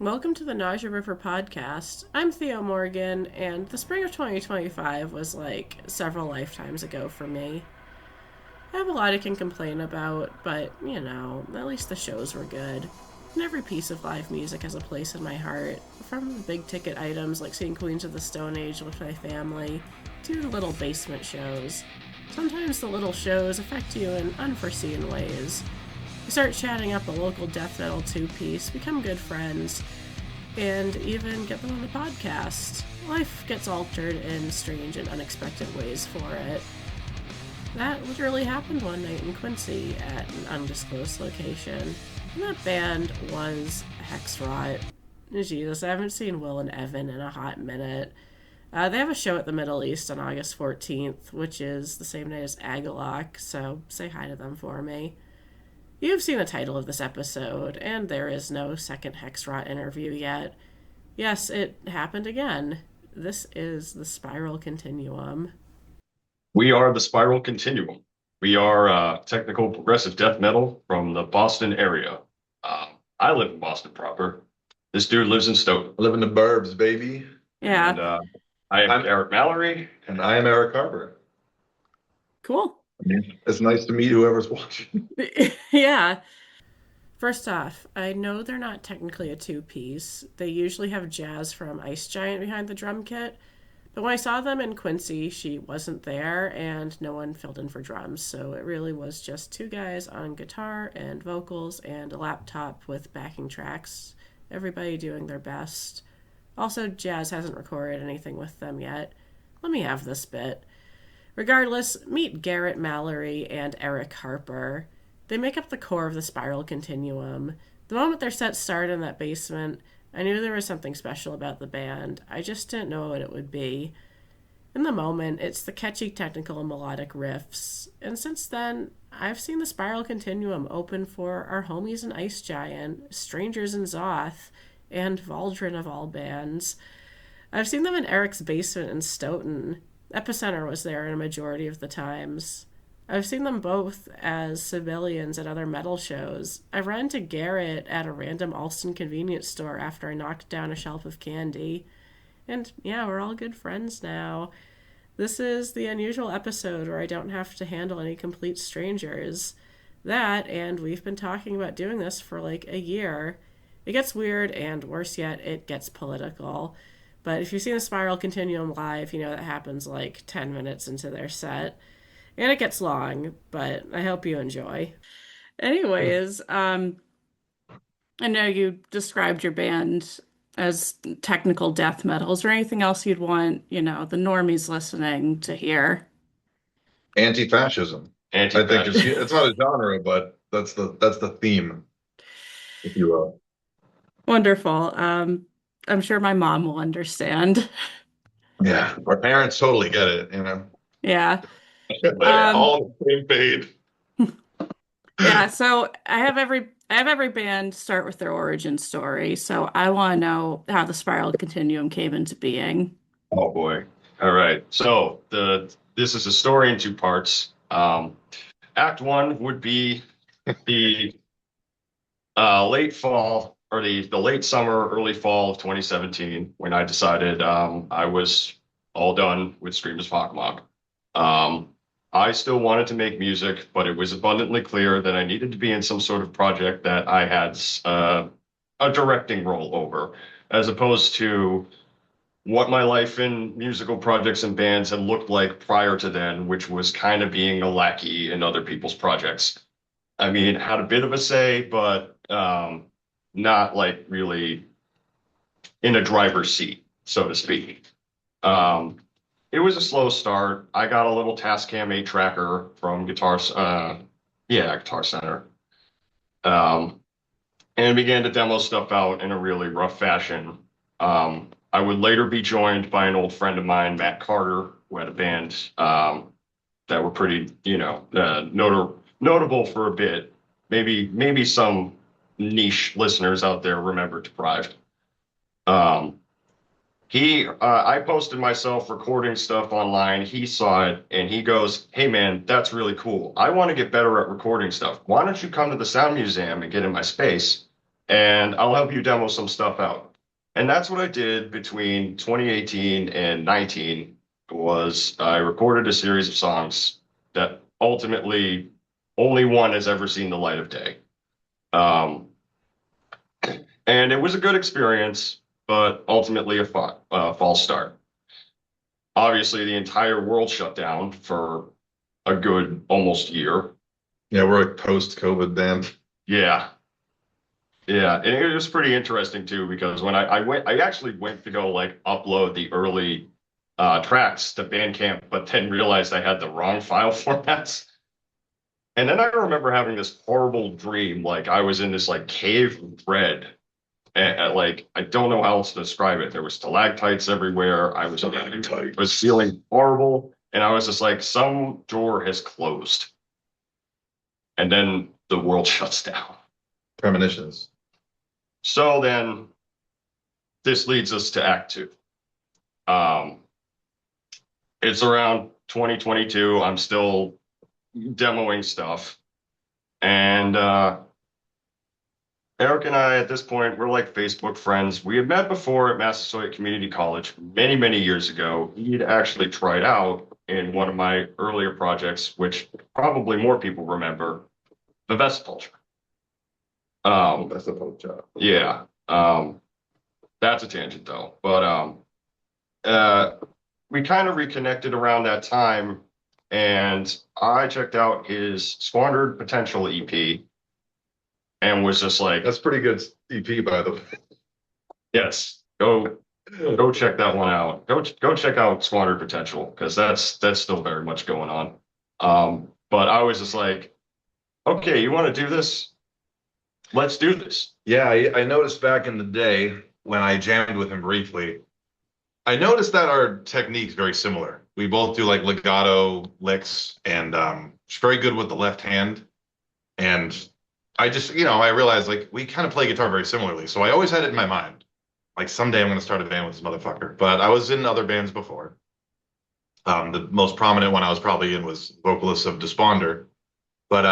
Welcome to the Nausea River podcast. I'm Theo Morgan, and the spring of 2025 was like several lifetimes ago for me. I have a lot I can complain about, but at least the shows were good. And every piece of live music has a place in my heart, from the big ticket items like seeing Queens of the Stone Age with my family, to the little basement shows. Sometimes the little shows affect you in unforeseen ways. You start chatting up a local death metal two-piece, become good friends, and even get them on the podcast. Life gets altered in strange and unexpected ways for it. That literally happened one night in Quincy at an undisclosed location. And that band was Hexrot. Jesus, I haven't seen Will and Evan in a hot minute. They have a show at the Middle East on August 14th, which is the same night as Agalok, so say hi to them for me. You've seen the title of this episode, and there is no second Hexrot interview yet. Yes, it happened again. This is the Spiral Continuum. We are the Spiral Continuum. We are technical progressive death metal from the Boston area. I live in Boston proper. This dude lives in Stoughton. I live in the burbs, baby. Yeah. And I'm Garrett Mallory. And I am Eric Harper. Cool. It's nice to meet whoever's watching. Yeah. First off, I know they're not technically a two-piece. They usually have Jazz from Ice Giant behind the drum kit. But when I saw them in Quincy, she wasn't there, and no one filled in for drums. So it really was just two guys on guitar and vocals and a laptop with backing tracks. Everybody doing their best. Also, Jazz hasn't recorded anything with them yet. Let me have this bit. Regardless, meet Garrett, Mallory, and Eric Harper. They make up the core of the Spiral Continuum. The moment their set started in that basement, I knew there was something special about the band. I just didn't know what it would be. In the moment, it's the catchy technical and melodic riffs. And since then, I've seen the Spiral Continuum open for our homies in Ice Giant, Strangers in Zoth, and Valdrin of all bands. I've seen them in Eric's basement in Stoughton. Epicenter was there in a majority of the times. I've seen them both as civilians at other metal shows. I ran into Garrett at a random Alston convenience store after I knocked down a shelf of candy. And yeah, we're all good friends now. This is the unusual episode where I don't have to handle any complete strangers. That, and we've been talking about doing this for like a year. It gets weird, and worse yet, it gets political. But if you've seen the Spiral Continuum live, you know that happens like 10 minutes into their set. And it gets long, but I hope you enjoy. Anyways, I know you described your band as technical death metal. Is there anything else you'd want, the normies listening to hear? Anti-fascism. I think it's not a genre, but that's the theme, if you will. Wonderful. I'm sure my mom will understand. Yeah, our parents totally get it. Yeah. All on the same page. Yeah, so I have every band start with their origin story. So I want to know how the Spiral Continuum came into being. Oh boy. All right. So this is a story in two parts. Act one would be the late fall or the late summer, early fall of 2017 when I decided I was all done with Screamers Hawkmock. I still wanted to make music, but it was abundantly clear that I needed to be in some sort of project that I had a directing role over, as opposed to what my life in musical projects and bands had looked like prior to then, which was kind of being a lackey in other people's projects. I mean, had a bit of a say, but not like really in a driver's seat, so to speak. It was a slow start. I got a little Tascam 8 tracker from Guitar Center, and began to demo stuff out in a really rough fashion. I would later be joined by an old friend of mine, Matt Carter, who had a band that were pretty, notable for a bit. Maybe some niche listeners out there remember Deprived. I posted myself recording stuff online. He saw it and he goes, "Hey man, that's really cool. I want to get better at recording stuff. Why don't you come to the Sound Museum and get in my space and I'll help you demo some stuff out. And that's what I did between 2018 and 19 was I recorded a series of songs that ultimately only one has ever seen the light of day. Um, and it was a good experience, but ultimately a false start. Obviously, the entire world shut down for a good almost year. Yeah, we're like post-COVID then. Yeah. Yeah. And it was pretty interesting too, because when I actually went to go like upload the early tracks to Bandcamp, but then realized I had the wrong file formats. And then I remember having this horrible dream, like I was in this like cave red. And, like I don't know how else to describe it. There was stalactites everywhere. I was feeling horrible, and I was just like, some door has closed, and then the world shuts down. Premonitions. So then this leads us to Act Two. Um, it's around 2022. I'm still demoing stuff, and Eric and I, at this point, we're like Facebook friends. We had met before at Massasoit Community College many, many years ago. He'd actually tried out in one of my earlier projects, which probably more people remember, the Vesticulture. That's a post job. Yeah. That's a tangent though. But we kind of reconnected around that time, and I checked out his Squandered Potential EP and was just like, That's pretty good EP, by the way. yes, go check that one out. Go check out Squandered Potential because that's still very much going on. But I was just like, okay, you want to do this? Let's do this. Yeah, I noticed back in the day when I jammed with him briefly, I noticed that our technique's very similar. We both do like legato licks, and she's very good with the left hand. And I just, I realized like we kind of play guitar very similarly. So I always had it in my mind. Like someday I'm going to start a band with this motherfucker. But I was in other bands before. The most prominent one I was probably in was vocalist of Desponder. But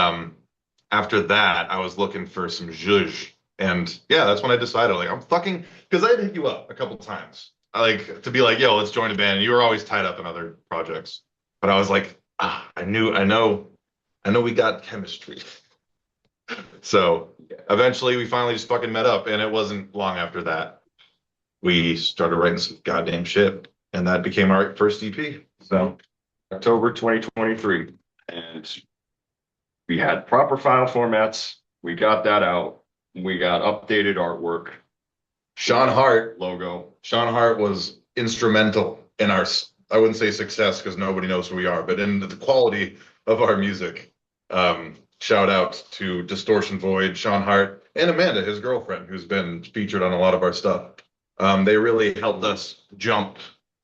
after that, I was looking for some zhuzh. And yeah, that's when I decided, like, I'm fucking, because I had hit you up a couple times. I like to be like, yo, let's join a band. And you were always tied up in other projects. But I was like, I know we got chemistry. So eventually we finally just fucking met up. And it wasn't long after that we started writing some goddamn shit. And that became our first EP. So October 2023. And we had proper file formats. We got that out. We got updated artwork. Sean Hart was instrumental in our, I wouldn't say success because nobody knows who we are, but in the quality of our music. Shout out to Distortion Void, Sean Hart, and Amanda, his girlfriend, who's been featured on a lot of our stuff. They really helped us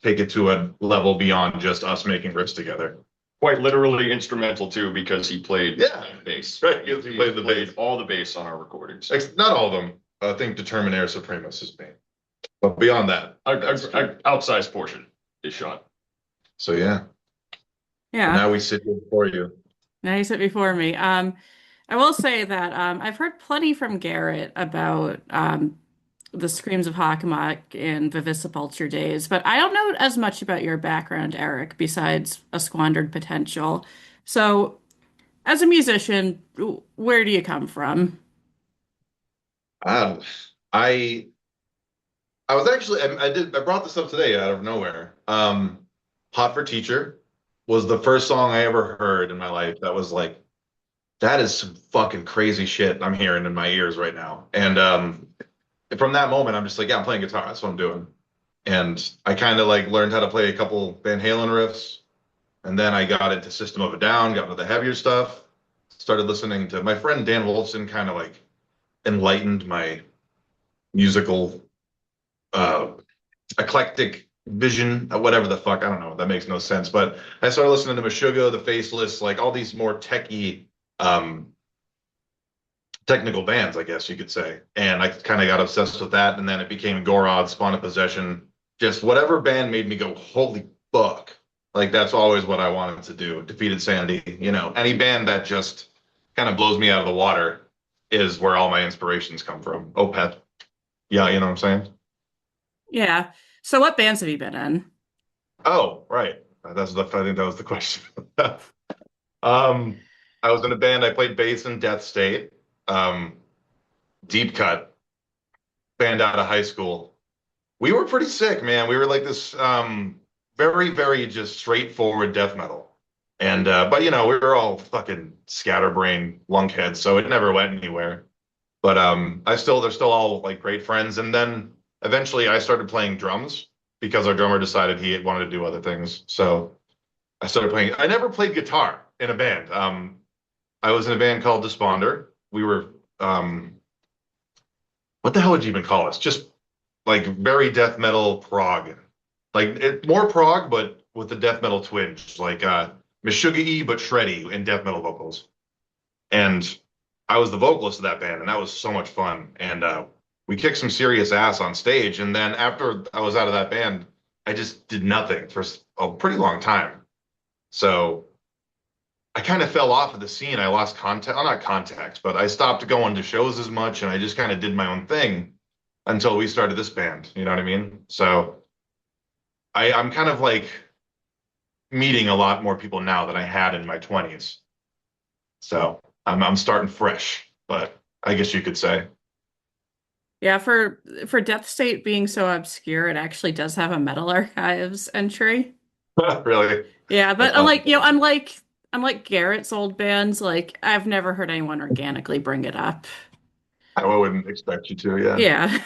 take it to a level beyond just us making riffs together. Quite literally instrumental too, because he played bass. Right, he played all the bass on our recordings. Not all of them. I think Determinaire Supremus is main. But beyond that, outsized portion is Sean. So yeah. Yeah. And now we sit here before you. Now you sit before me. I will say that I've heard plenty from Garrett about the Screams of Hockomock and Vivisipulture days, but I don't know as much about your background, Eric, besides a Squandered Potential. So, as a musician, where do you come from? I was actually I brought this up today out of nowhere. Hot for Teacher was the first song I ever heard in my life that was like, that is some fucking crazy shit I'm hearing in my ears right now. And from that moment, I'm just like, yeah, I'm playing guitar. That's what I'm doing. And I kind of like learned how to play a couple Van Halen riffs. And then I got into System of a Down, got into the heavier stuff, started listening to my friend Dan Wolfson, kind of like enlightened my musical eclectic vision, whatever the fuck. I don't know. That makes no sense. But I started listening to Meshuggah, The Faceless, like all these more techy technical bands, I guess you could say. And I kind of got obsessed with that. And then it became Gorod, Spawn of Possession, just whatever band made me go, holy fuck. Like that's always what I wanted to do. Defeated Sanity, any band that just kind of blows me out of the water is where all my inspirations come from. Opeth. Yeah, you know what I'm saying? Yeah. So what bands have you been in? Oh, right. I think that was the question. Um, I was in a band. I played bass in Death State, um, Deep Cut, band out of high school. We were pretty sick, man. We were like this very, very just straightforward death metal. And but we were all fucking scatterbrain lunkheads, so it never went anywhere. But they're still all like great friends. And then eventually I started playing drums because our drummer decided he wanted to do other things. So I started playing. I never played guitar in a band. I was in a band called Desponder. We were what the hell would you even call us? Just like very death metal prog, like more prog, but with the death metal twinge, like Meshuggah but shreddy in death metal vocals. And I was the vocalist of that band, and that was so much fun. And we kicked some serious ass on stage. And then after I was out of that band, I just did nothing for a pretty long time. So I kind of fell off of the scene. I lost contact, well, not contact, but I stopped going to shows as much, and I just kind of did my own thing until we started this band. You know what I mean? So I'm kind of like meeting a lot more people now than I had in my 20s. So I'm starting fresh, but I guess you could say. Yeah, for Death State being so obscure, it actually does have a Metal Archives entry. Really, Yeah, but that's awesome. unlike Garrett's old bands, like I've never heard anyone organically bring it up. I wouldn't expect you to, yeah. Yeah.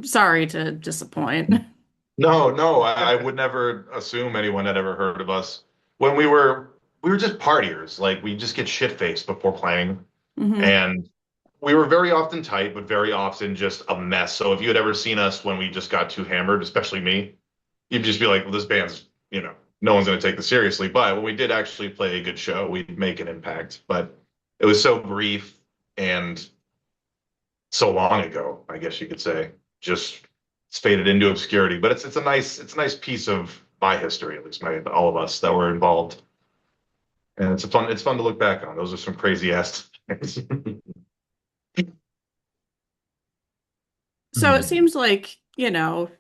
Sorry to disappoint. No, no, I would never assume anyone had ever heard of us. When we were just partiers. Like we just get shit faced before playing. Hmm. And we were very often tight, but very often just a mess. So if you had ever seen us when we just got too hammered, especially me, you'd just be like, well, this band's, no one's going to take this seriously. But when we did actually play a good show, we'd make an impact. But it was so brief and so long ago, I guess you could say, just it's faded into obscurity. But it's a nice piece of my history, at least all of us that were involved. And it's fun to look back on. Those are some crazy ass times. So it seems like, you've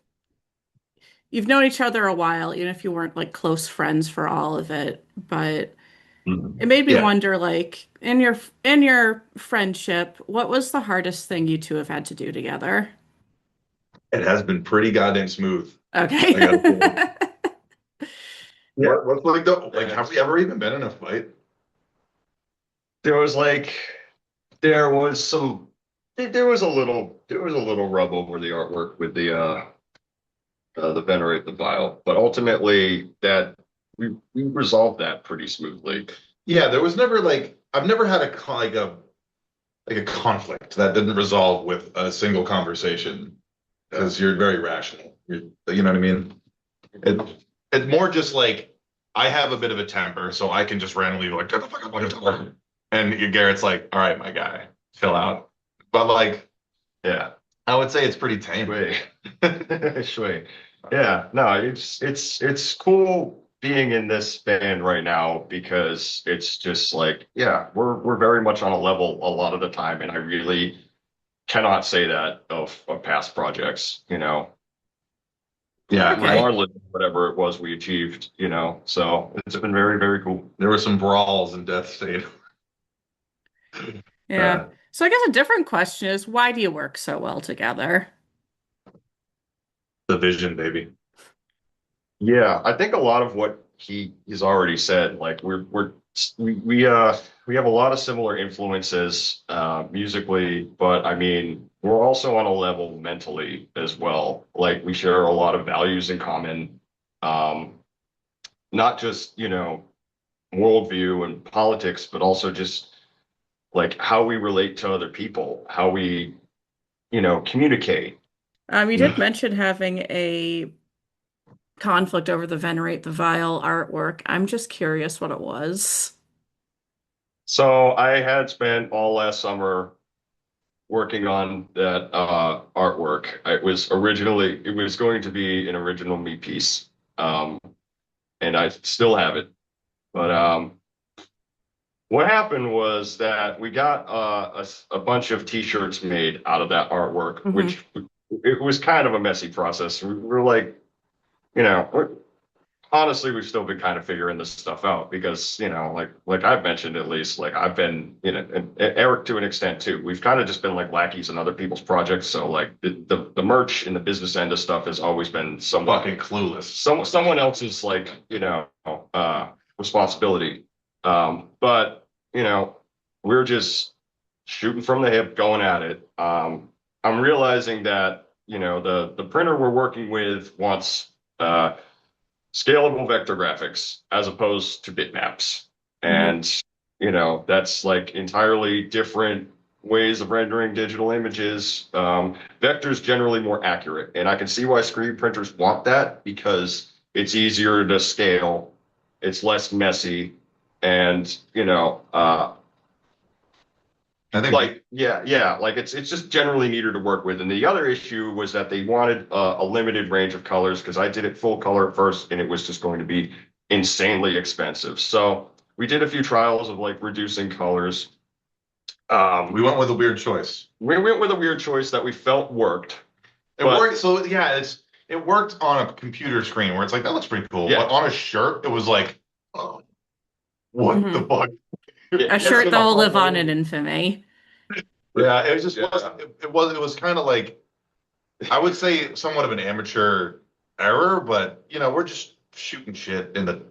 known each other a while, even if you weren't like close friends for all of it. But it made me Yeah, wonder, like, in your friendship, what was the hardest thing you two have had to do together? it has been pretty goddamn smooth. Okay. I gotta say. What's like have we ever even been in a fight? There was like there was some there was a little rub over the artwork with the venerate the vial, but ultimately that we resolved that pretty smoothly. Yeah, there was never like I've never had like a conflict that didn't resolve with a single conversation because you're very rational. You know what I mean? It it's more just like I have a bit of a temper, so I can just randomly be like, "Shut the fuck up," and Garrett's like, "All right, my guy, chill out." But like, yeah, I would say it's pretty tame. Shui. Shui. Yeah, no, it's cool being in this band right now because it's just like, yeah, we're very much on a level a lot of the time, and I really cannot say that of past projects, Yeah, Okay. regardless of whatever it was we achieved, So it's been very, very cool. there were some brawls in Death State. Yeah. Uh, So I guess a different question is, why do you work so well together? the vision, baby. Yeah, I think a lot of what he's already said, like we have a lot of similar influences musically, but I mean we're also on a level mentally as well. Like we share a lot of values in common, um, not just worldview and politics, but also just like how we relate to other people, how we communicate. You did mention having a conflict over the Venerate the Vile artwork. I'm just curious what it was. So I had spent all last summer working on that artwork. It was going to be an original me piece, and I still have it. But what happened was that we got a bunch of T-shirts made out of that artwork, Hmm. which it was kind of a messy process. We were like, you know, honestly, we've still been kind of figuring this stuff out because, like I've mentioned at least, like I've been, and Eric to an extent too. We've kind of just been like lackeys in other people's projects. So like the merch and the business end of stuff has always been somewhat Fucking clueless. someone else's like, responsibility. But we're just shooting from the hip, going at it. I'm realizing that, the printer we're working with wants scalable vector graphics as opposed to bitmaps. Hmm. And, that's like entirely different ways of rendering digital images. Vector's generally more accurate. And I can see why screen printers want that because it's easier to scale, it's less messy, and, I think like yeah, like it's just generally neater to work with. And the other issue was that they wanted a limited range of colors because I did it full color at first and it was just going to be insanely expensive. So we did a few trials of like reducing colors. we went with a weird choice. We went with a weird choice that we felt worked, It but worked. So yeah, it worked on a computer screen where it's like that looks pretty cool. yeah, But on a shirt, it was like, oh, what the Hmm. fuck? A it's shirt been that a will whole live on in world. infamy. Yeah, it just Yeah. wasn't. It was kind of like I would say somewhat of an amateur error, but we're just shooting shit in the.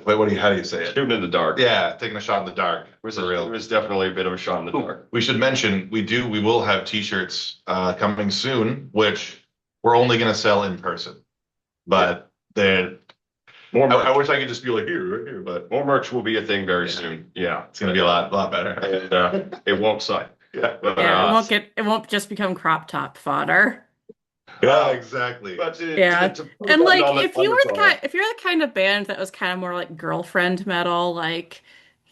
Wait, how do you say it? Shooting in the dark. Yeah, taking a shot in the dark. For It real. was definitely a bit of a shot in the dark. We should mention we will have t-shirts coming soon, which we're only going to sell in person. Yeah. But they're More I merch. wish I could just be like here, right here, but More merch will be a thing very Yeah. soon. Yeah. it's gonna be a lot better. And it won't suck. Yeah. But Yeah, it won't just become crop top fodder. Yeah, exactly. But Yeah. to put a And button like on if you're the kind of band that was kind of more like girlfriend metal, like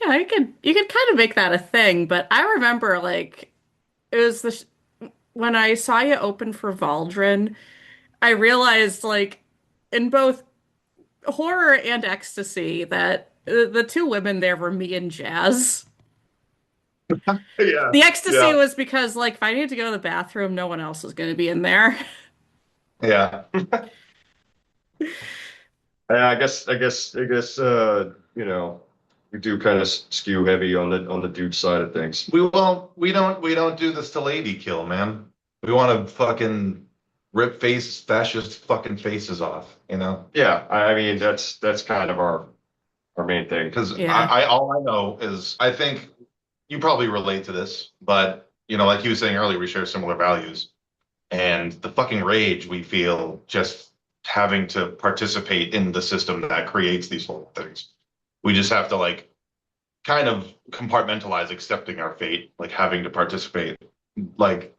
you could kind of make that a thing, but I remember like it was when I saw you open for Valdrin, I realized like in both horror and ecstasy that the two women there were me and Jazz. Yeah, The ecstasy yeah, was because like if I needed to go to the bathroom, no one else was going to be in there. yeah. I guess we do kind of skew heavy on the dude side of things. We don't do this to lady kill, man. We want to fucking rip fascist fucking faces off, Yeah, I mean that's kind of our main thing. Because Yeah. I all I know is I think you probably relate to this, but like you were saying earlier, we share similar values. And the fucking rage we feel just having to participate in the system that creates these whole things. We just have to like kind of compartmentalize accepting our fate, like having to participate. Like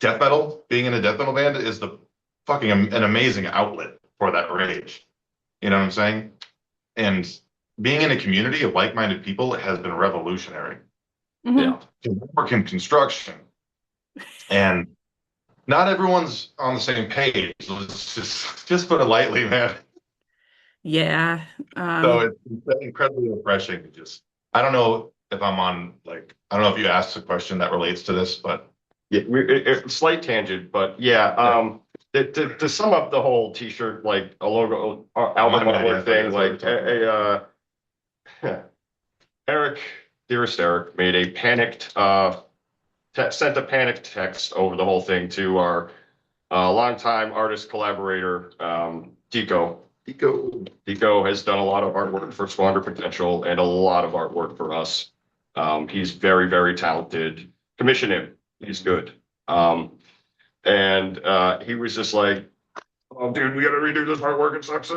death metal, being in a death metal band is the fucking an amazing outlet for that rage. You know what I'm saying? And being in a community of like-minded people has been revolutionary. Hmm. Yeah. To work in construction and not everyone's on the same page. Let's just put it lightly, man. Yeah. So Um, it's incredibly refreshing to just. I don't know if I'm on like I don't know if you asked a question that relates to this, but Yeah, slight tangent, but yeah. yeah. To sum up the whole T-shirt, like a logo, My album bad, yeah, artwork thing, that's what we're like talking Eric, dearest Eric, made a panicked, sent a panicked text over the whole thing to our longtime artist collaborator, Tico. Tico has done a lot of artwork for Squander Potential and a lot of artwork for us. He's very, very talented. Commission him. He's good. Um, and he was just like, "Oh, dude, we got to redo this artwork. It sucks."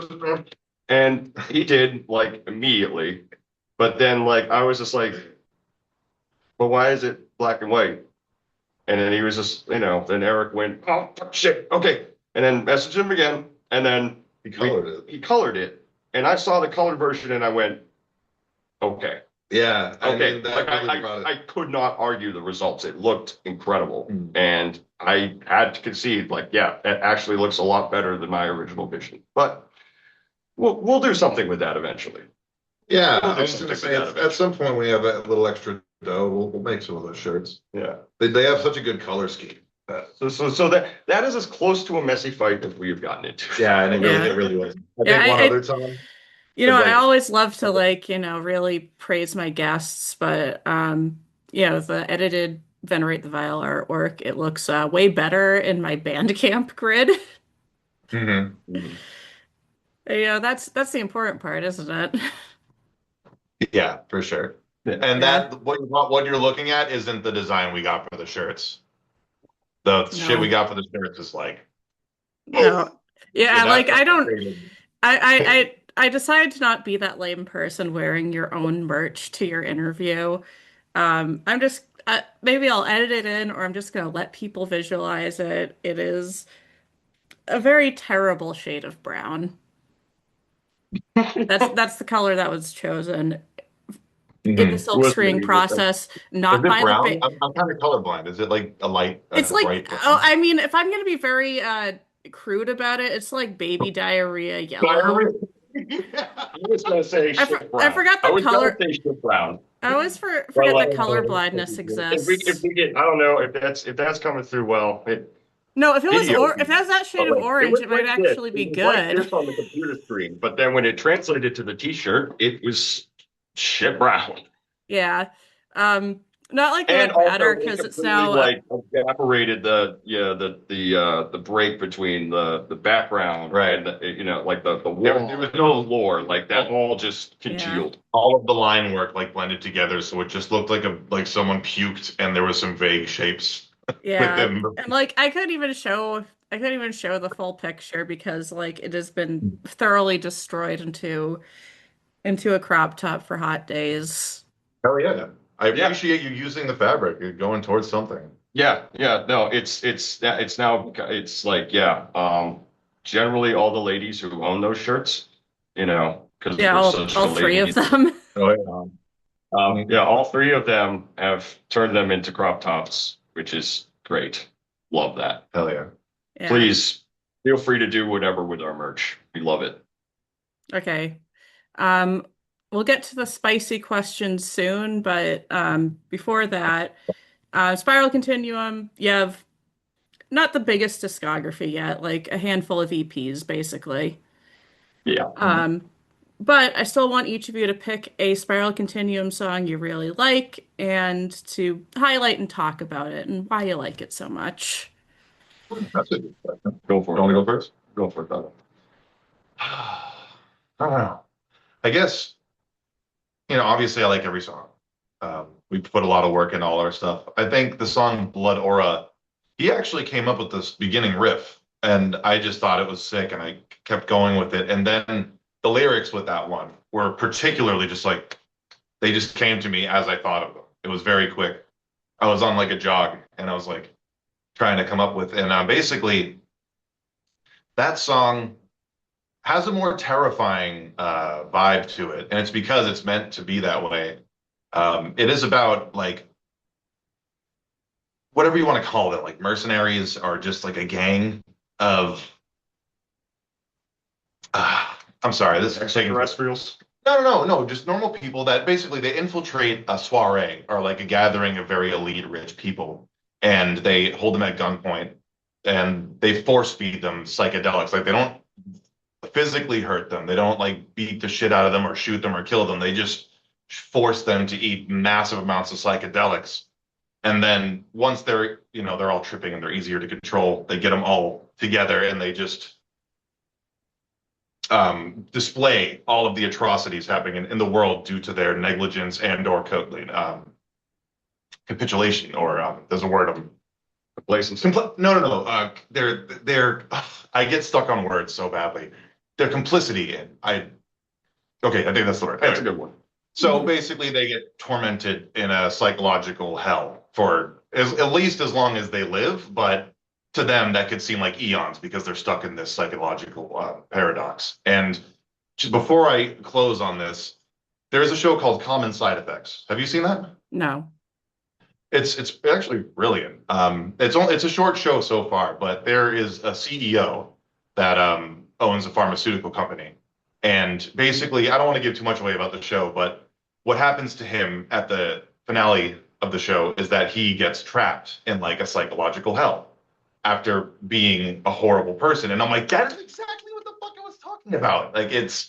And he did like immediately. But then like I was just like, "Well, why is it black and white?" And then he was just, then Eric went, "Oh, fuck, shit. Okay." And then messaged him again. And then He colored it. he colored it. And I saw the colored version and I went, okay. Yeah, I Okay. mean that Like really brought I could not argue the results. It looked incredible. Mm. And I had to concede, like, yeah, it actually looks a lot better than my original vision. But we'll do something with that eventually. Yeah, We'll I do was going to something say with that at some point we have a little extra dough. We'll make some of those shirts. Yeah. They have such a good color scheme. So that is as close to a messy fight as we have gotten into. Yeah, and Yeah. it really was. I Yeah, think one other time, I like, always love to really praise my guests, but the edited Venerate the Vile artwork, it looks way better in my Bandcamp grid. mhm. That's the important part, isn't it? Yeah, for sure. Yeah. And Yeah. that what you're looking at isn't the design we got for the shirts. The shit we No. got for the shirts is like, No. Yeah, yeah, like that's I don't frustrating. I decided to not be that lame person wearing your own merch to your interview. I'm just maybe I'll edit it in, or I'm just gonna let people visualize it. It is a very terrible shade of brown. That's the color that was chosen in the Mhm. silk screening process, Is not it by the brown? ba I'm kind of colorblind. Is it like a light, It's like, bright oh, brown? I mean, if I'm gonna be very crude about it, it's like baby diarrhea yellow. Diarrhea. Yeah. I was gonna say shit I brown. forgot I that was gonna color. say shit brown. I always But forget like, that color blindness if exists. we get, I don't know if that's coming through well. No, if it was Video. if that's that But shade of like it orange, was it might like this. actually be It was like good. this on the computer screen. But then when it translated to the T-shirt, it was shit brown. Yeah. Um, Not like it And would also, matter it because it's completely now like evaporated the break between the background Right. and like the There, wall, there was the no floor, like that all just yeah. congealed. all of the line work like blended together, so it just looked like someone puked and there was some vague shapes Yeah. within. And like I couldn't even show the full picture because like it has been thoroughly destroyed into a crop top for hot days. Hell yeah. I Yeah, appreciate you using the fabric. You're going towards something. yeah. No, it's now it's like yeah. Generally, all the ladies who own those shirts, because Yeah, we're such all a three of lady. them. Oh yeah. Yeah, all three of them have turned them into crop tops, which is great. Love that. Hell yeah. Yeah. Please feel free to do whatever with our merch. We love it. Okay. Um, we'll get to the spicy questions soon, but before that, Spiral Continuum, you have not the biggest discography yet, like a handful of EPs, basically. Yeah. Um, but I still want each of you to pick a Spiral Continuum song you really like and to highlight and talk about it and why you like it so much. That's it. Go for You want it. to go first? Go for it, brother. I don't know. I guess, obviously I like every song. We put a lot of work into all our stuff. I think the song Blood Aura, he actually came up with this beginning riff, and I just thought it was sick, and I kept going with it. And then the lyrics with that one were particularly just like, they just came to me as I thought of them. It was very quick. I was on like a jog, and I was like trying to come up with, and basically that song has a more terrifying vibe to it, and it's because it's meant to be that way. It is about like whatever you want to call it, like mercenaries are just like a gang of. I'm sorry, this is taking. Extraterrestrials. No, just normal people that basically they infiltrate a soiree or like a gathering of very elite rich people, and they hold them at gunpoint, and they force feed them psychedelics. Like they don't physically hurt them. They don't like beat the shit out of them or shoot them or kill them. They just force them to eat massive amounts of psychedelics. And then once they're all tripping and they're easier to control, they get them all together and they just display all of the atrocities happening in the world due to their negligence and or capitulation or there's a word Complacency. no. They're I get stuck on words so badly. Their complicity in I think that's the word. That's a Anyway, good one. so basically they get tormented in a psychological hell for at least as long as they live, but to them that could seem like eons because they're stuck in this psychological paradox. And just before I close on this, there is a show called Common Side Effects. Have you seen that? No. It's actually brilliant. It's a short show so far, but there is a CEO that owns a pharmaceutical company, And basically, I don't want to give too much away about the show, but what happens to him at the finale of the show is that he gets trapped in like a psychological hell after being a horrible person. And I'm like, that's exactly what the fuck I was talking about. Like it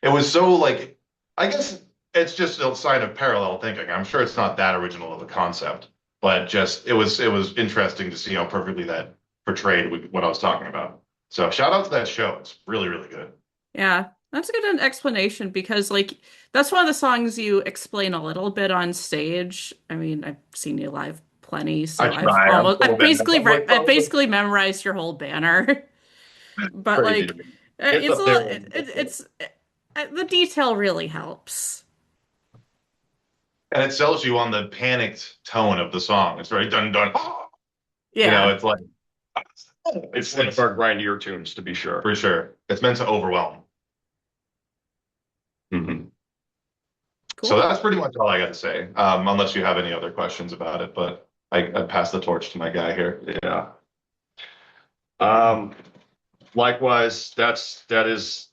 was so like, I guess it's just a sign of parallel thinking. I'm sure it's not that original of a concept, but just it was interesting to see how perfectly that portrayed what I was talking about. So shout out to that show. It's really, really good. Yeah, that's a good explanation because like that's one of the songs you explain a little bit on stage. I mean, I've seen you live plenty, I so try. I'm so bad. I'm like, I've oh, basically memorized your whole banner. But Crazy to like me. It's it's a up there. little, the detail really helps. and it sells you on the panicked tone of the song. It's very dun dun. Yeah. It's like It's one of our grindier tunes, to be sure. for sure. It's meant to overwhelm. Mhm. So Cool. that's pretty much all I got to say. Unless you have any other questions about it, but I pass the torch to my guy here. Yeah. Um, Likewise, that is,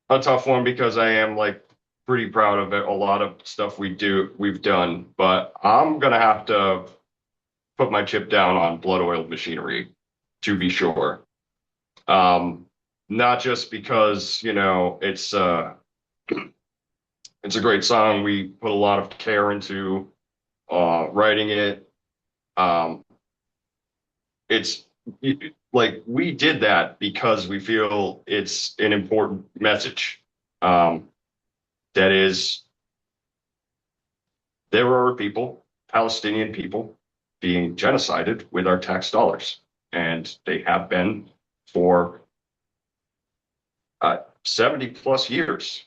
a tough one because I am like pretty proud of it. A lot of stuff we've done, but I'm gonna have to put my chip down on Blood Oiled Machinery, to be sure. Um, Not just because, it's a great song. We put a lot of care into writing it. Um, it's like we did that because we feel it's an important message. Um, that is, there are people, Palestinian people, being genocided with our tax dollars, and they have been for 70 plus years.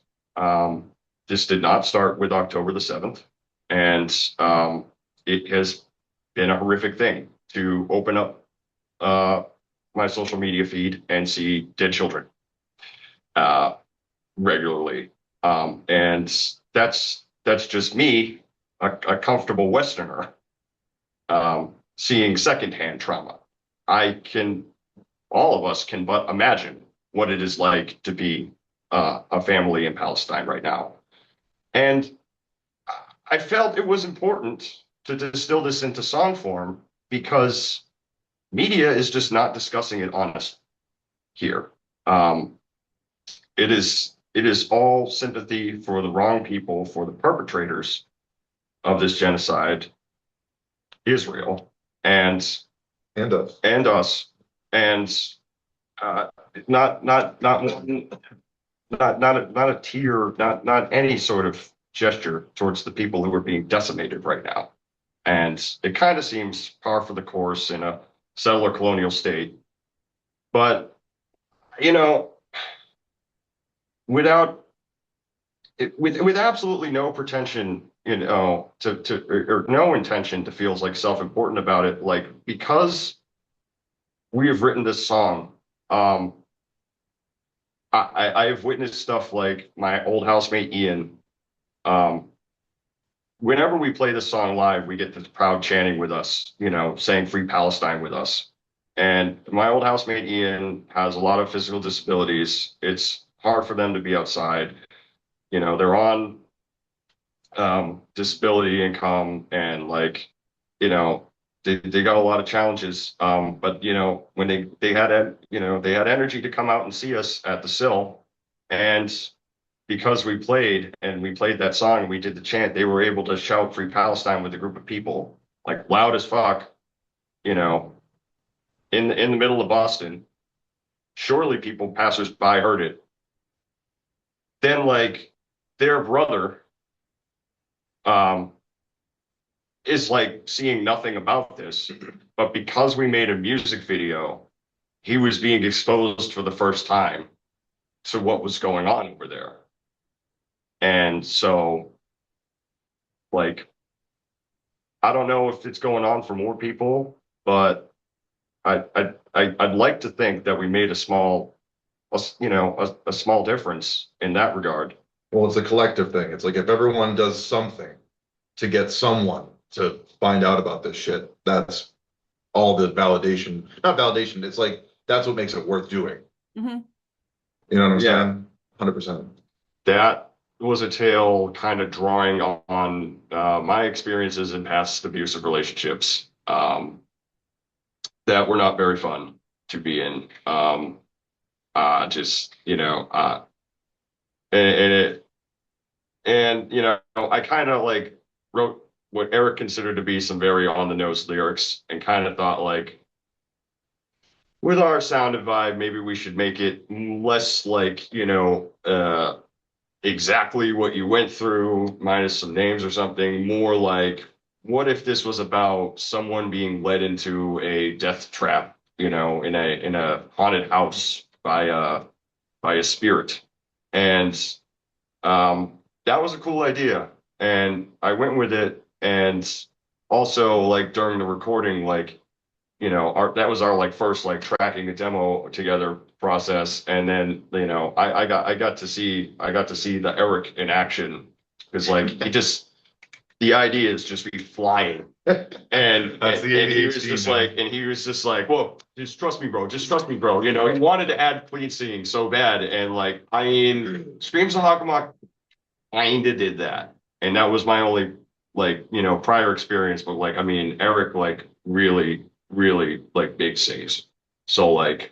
This did not start with October the 7th, and it has been a horrific thing to open up my social media feed and see dead children uh, regularly. And that's just me, a comfortable Westerner, seeing secondhand trauma. I can, all of us can but imagine what it is like to be a family in Palestine right now. And I felt it was important to distill this into song form because media is just not discussing it honest here. Um, it is all sympathy for the wrong people, for the perpetrators of this genocide, Israel, and And us. and us, and uh, not one, not a tear, not any sort of gesture towards the people who are being decimated right now. And it kind of seems par for the course in a settler colonial state. But, you know, without with absolutely no pretension, or no intention to feel like self-important about it, like because we have written this song, I have witnessed stuff like my old housemate Ian. Um, Whenever we play this song live, we get this crowd chanting with us, saying "Free Palestine" with us. And my old housemate Ian has a lot of physical disabilities. It's hard for them to be outside. They're on disability income, and like, they got a lot of challenges. But when they had energy to come out and see us at the Sill, and because we played that song and we did the chant, they were able to shout "Free Palestine" with a group of people, like loud as fuck, you know, in the middle of Boston. Surely people passersby heard it. Then like their brother um is like seeing nothing about this, but because we made a music video, he was being exposed for the first time to what was going on over there. And so like I don't know if it's going on for more people, but I'd like to think that we made a small difference in that regard. Well, it's a collective thing. It's like if everyone does something to get someone to find out about this shit, that's all the validation. Not validation. It's like that's what makes it worth doing. Hmm. You know what I'm Yeah. saying? 100%. That was a tale kind of drawing on my experiences in past abusive relationships that were not very fun to be in. Just, and it, and, I kind of like wrote what Eric considered to be some very on the nose lyrics and kind of thought like, with our sound and vibe, maybe we should make it less like, exactly what you went through, minus some names or something, more like, what if this was about someone being led into a death trap, in a haunted house by a spirit? And that was a cool idea. And I went with it. And also, like during the recording, like, that was our like first like tracking a demo together process. And then, I got to see the Eric in action because like the ideas just be flying. And That's the and he was ADHD, just man. like, whoa, just trust me, bro. Just trust me, bro. He wanted to add clean singing so bad. And like, I mean, Screams of Hakamak kinda did that. And that was my only like, prior experience. But like, I mean, Eric like really, really like big sings. So like,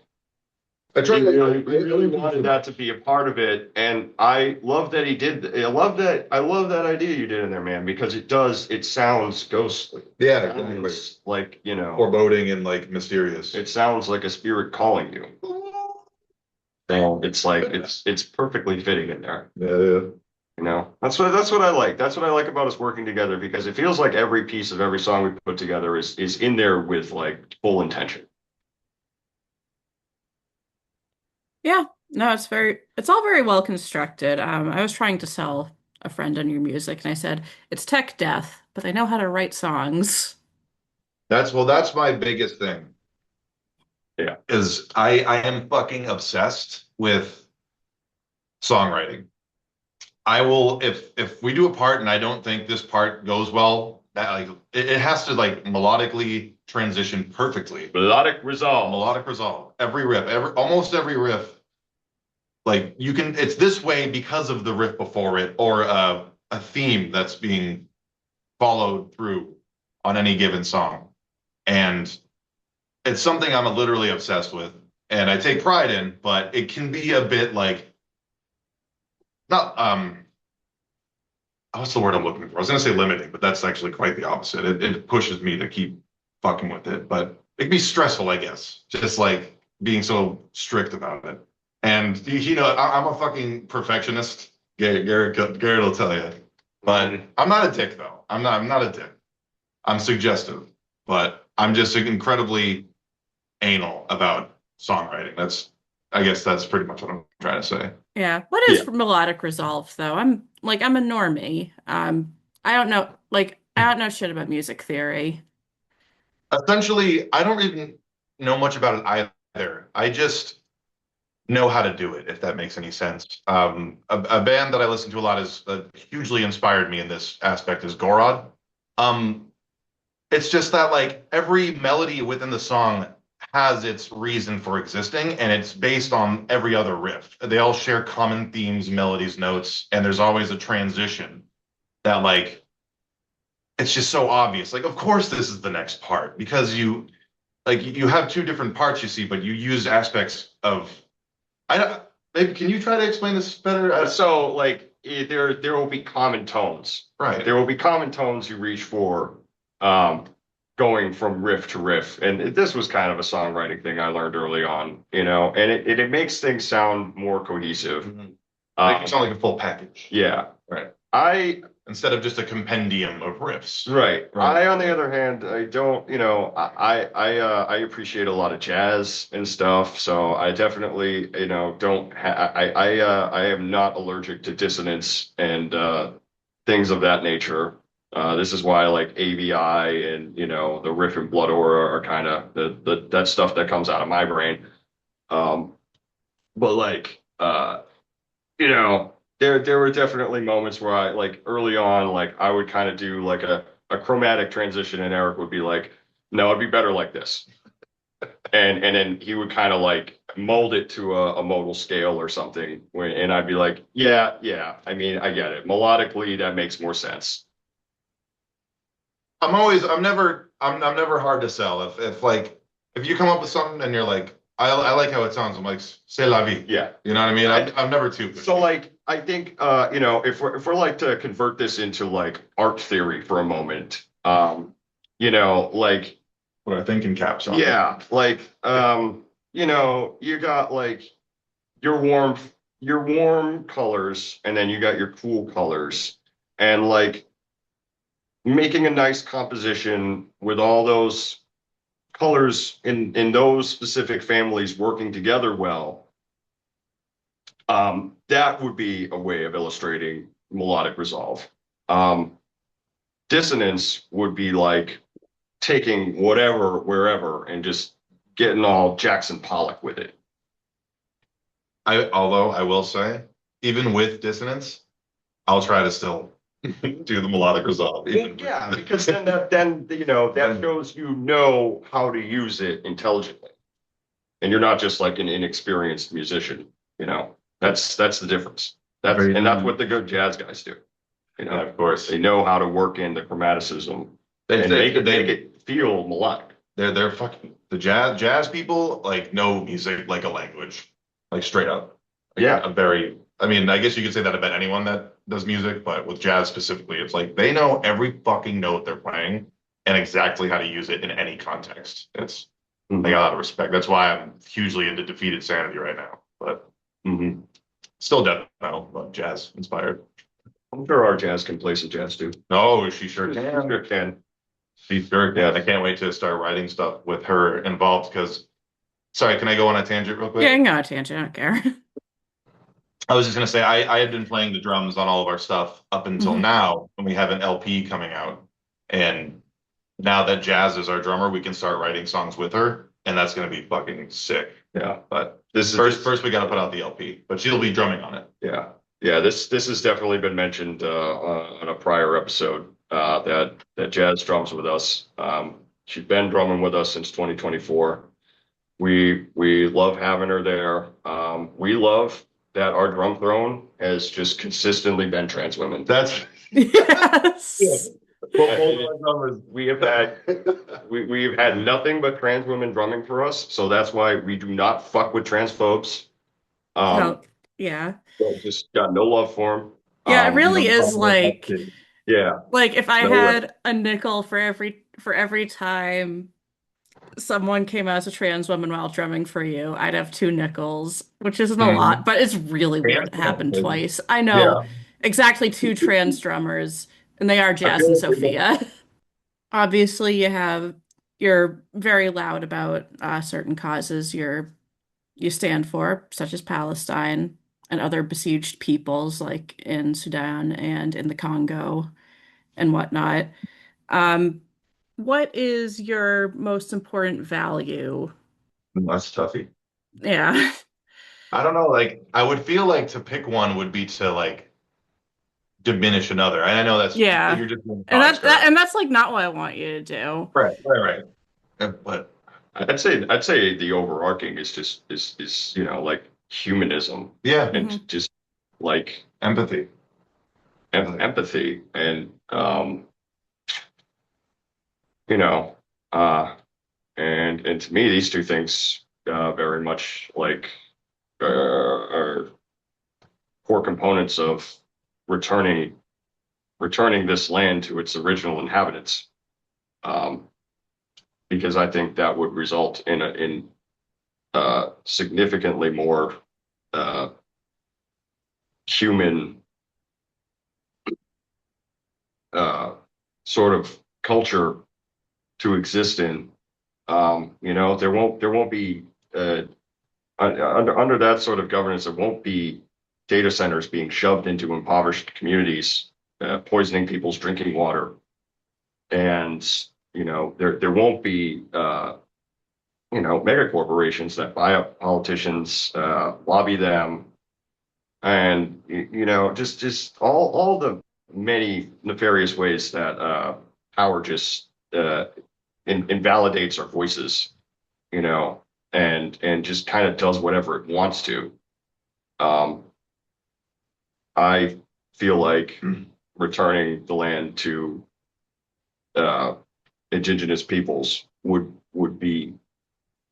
I tried to he really wanted that to be a part of it, and I love that he did. I love that idea you did in there, man, because it sounds ghostly. Yeah, It exactly. sounds like, Foreboding and like mysterious. it sounds like a spirit calling you. And it's like it's perfectly fitting in there. Yeah. That's what I like. That's what I like about us working together because it feels like every piece of every song we put together is in there with like full intention. Yeah, no, it's all very well constructed. I was trying to sell a friend on your music, and I said it's tech death, but I know how to write songs. That's my biggest thing. Yeah. Is I am fucking obsessed with songwriting. I will if we do a part and I don't think this part goes well, that like it has to like melodically transition perfectly. Melodic resolve. Melodic resolve. Every riff, almost every riff, like it's this way because of the riff before it or a theme that's being followed through on any given song. And it's something I'm literally obsessed with and I take pride in, but it can be a bit like not what's the word I'm looking for? I was gonna say limiting, but that's actually quite the opposite. It pushes me to keep fucking with it, but it can be stressful, I guess. Just like being so strict about it. And I'm a fucking perfectionist. Garrett will tell you, but I'm not a dick though. I'm not a dick. I'm suggestive, but I'm just incredibly anal about songwriting. I guess that's pretty much what I'm trying to say. Yeah, what is Yeah. melodic resolve though? I'm a normie. I don't know shit about music theory. Essentially, I don't even know much about it either. I just know how to do it, if that makes any sense. A band that I listen to a lot is hugely inspired me in this aspect is Gorod. Um, it's just that like every melody within the song has its reason for existing, and it's based on every other riff. They all share common themes, melodies, notes, and there's always a transition that like it's just so obvious. Like, of course, this is the next part because you have two different parts you see, but you use aspects of. I don't. Maybe can you try to explain this better? So like there will be common tones. Right. There will be common tones you reach for going from riff to riff. And this was kind of a songwriting thing I learned early on, and it makes things sound more cohesive. Mhm. Make it sound like a full package. Yeah. Right. I Instead of just a compendium of riffs. Right. Right. I, on the other hand, I don't, I appreciate a lot of jazz and stuff. So I definitely, don't, I am not allergic to dissonance and things of that nature. This is why I like AVI and, the riff and Blood Aura are kind of that stuff that comes out of my brain. But like, there were definitely moments where I like early on, like I would kind of do like a chromatic transition, and Eric would be like, "No, it'd be better like this." and then he would kind of like mold it to a modal scale or something. And I'd be like, yeah. I mean, I get it. Melodically, that makes more sense. I'm never hard to sell. If you come up with something and you're like, I like how it sounds. I'm like, c'est la vie. Yeah. You know what I mean? I'm never too pushy. So like, I think, if we're like to convert this into like art theory for a moment, like, what I think in caps on. yeah, like, you got like your warm colors, and then you got your cool colors, and like making a nice composition with all those colors in those specific families working together well. That would be a way of illustrating melodic resolve. Dissonance would be like taking whatever, wherever, and just getting all Jackson Pollock with it. Although I will say, even with dissonance, I'll try to still do the melodic resolve. Yeah, because then that shows how to use it intelligently, and you're not just like an inexperienced musician. That's the difference. That's what the good jazz guys do. Yeah, of course. They know how to work in the chromaticism and make it feel melodic. They're fucking the jazz people like know music like a language, like straight up. Like Yeah. I mean, I guess you could say that about anyone that does music, but with jazz specifically, it's like they know every fucking note they're playing and exactly how to use it in any context. I got a lot of respect. That's why I'm hugely into Defeated Sanity right now. But still death metal, but jazz inspired. I'm sure our jazz can play some jazz too. No, she sure can. Sure can. She sure can. I can't wait to start writing stuff with her involved because, sorry, can I go on a tangent real quick? Yeah, you can go on a tangent. I don't care. I was just gonna say I had been playing the drums on all of our stuff up until now, and we have an LP coming out. And now that Jazz is our drummer, we can start writing songs with her, and that's gonna be fucking sick. Yeah. But This is first we gotta put out the LP, but she'll be drumming on it. Yeah. Yeah, this has definitely been mentioned on a prior episode that Jazz drums with us. She's been drumming with us since 2024. We love having her there. We love that our drum throne has just consistently been trans women. That's Yes. We've had nothing but trans women drumming for us, so that's why we do not fuck with transphobes. No, yeah. Just got no love for them. Yeah, it really is like like if I had a nickel for every time someone came out as a trans woman while drumming for you, I'd have 2 nickels, which isn't a lot, but it's really weird it happened twice. I know exactly 2 trans drummers, and they are Jazz and Sophia. Obviously, you're very loud about certain causes you stand for, such as Palestine and other besieged peoples like in Sudan and in the Congo and whatnot. What is your most important value? That's toughy. Yeah. I don't know, like I would feel like to pick one would be to like diminish another. And I know that's Yeah. you're just And that's like not what I want you to do. Right. But I'd say the overarching is just is like humanism. Yeah. And just like empathy. Empathy and and to me these two things very much like are core components of returning this land to its original inhabitants. Because I think that would result in significantly more human sort of culture to exist in. There won't be under that sort of governance, there won't be data centers being shoved into impoverished communities, poisoning people's drinking water, and there won't be mega corporations that buy up politicians, lobby them, and just all the many nefarious ways that power just invalidates our voices you know, and just kind of does whatever it wants to. Um, I feel like returning the land to uh, indigenous peoples would be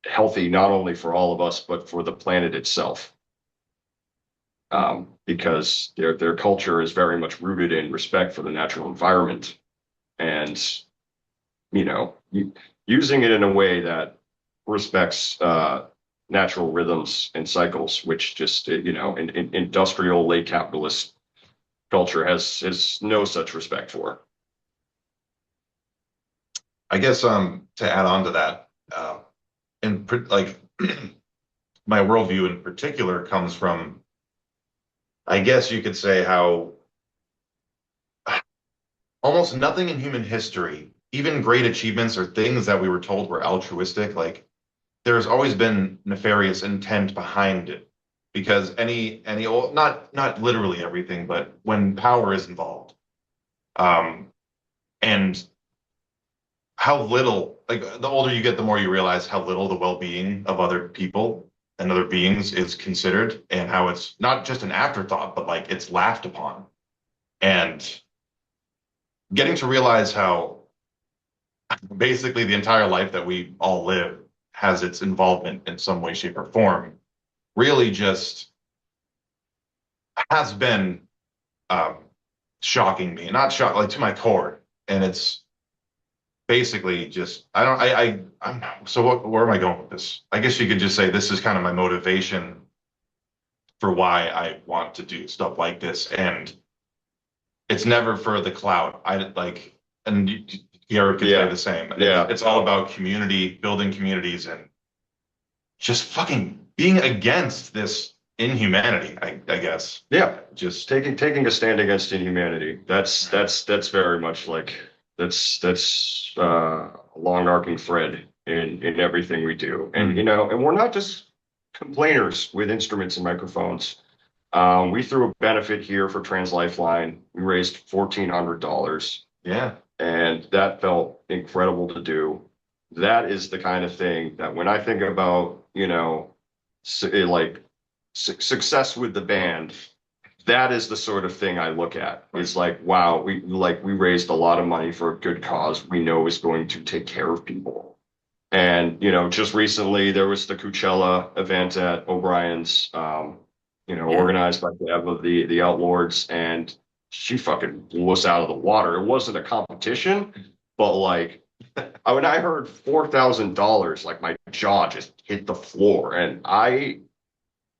healthy not only for all of us but for the planet itself, because their culture is very much rooted in respect for the natural environment and you know using it in a way that respects natural rhythms and cycles, which just in industrial late capitalist culture has no such respect for. I guess to add on to that, like my worldview in particular comes from, I guess you could say, how almost nothing in human history, even great achievements or things that we were told were altruistic, like there's always been nefarious intent behind it. Because not literally everything, but when power is involved, um, and how little, like the older you get, the more you realize how little the well-being of other people and other beings is considered, and how it's not just an afterthought, but like it's laughed upon. And getting to realize how basically the entire life that we all live has its involvement in some way, shape, or form really just has been um, shocking me, not shock like to my core. And it's basically just I don't I'm so where am I going with this? I guess you could just say this is kind of my motivation for why I want to do stuff like this, and it's never for the clout. I like, and Garrett could say Yeah, the same. yeah, It's all about community, building communities, and just fucking being against this inhumanity. I guess yeah. just Taking a stand against inhumanity. That's very much like that's a long arcing thread in everything we do. And and we're not just complainers with instruments and microphones. We threw a benefit here for Trans Lifeline. We raised $1,400, yeah. and that felt incredible to do. That is the kind of thing that when I think about, like success with the band, that is the sort of thing I look at. It's like, wow, we raised a lot of money for a good cause we know is going to take care of people. And just recently there was the Coachella event at O'Brien's, Yeah. organized by Deb of the Outlords, and she fucking blew us out of the water. It wasn't a competition, but like when I heard $4,000, like my jaw just hit the floor, and I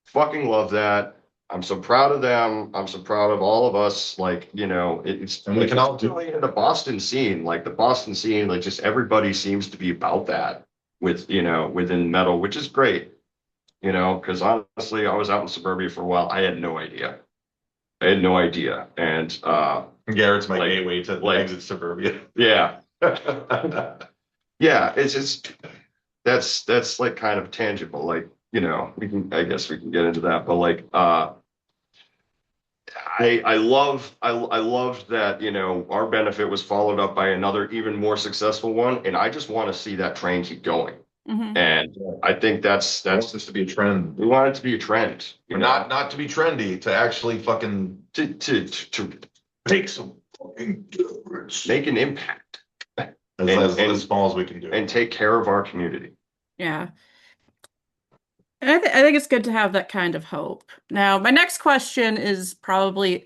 fucking love that. I'm so proud of them. I'm so proud of all of us. Like, it's And we can all do. really in the Boston scene, like the Boston scene, like just everybody seems to be about that within metal, which is great, because honestly, I was out in suburbia for a while. I had no idea. I had no idea. And Garrett's my like gateway to like exit suburbia. yeah. Yeah, it's just that's like kind of tangible. Like, I guess we can get into that, but like I loved that, our benefit was followed up by another even more successful one, and I just want to see that train keep going. Hmm. And I think I want this to be a trend. we want it to be a trend, But not to be trendy, to actually fucking to make some fucking difference. make an impact As small as we can do. and take care of our community. Yeah. And I think it's good to have that kind of hope. Now, my next question is probably,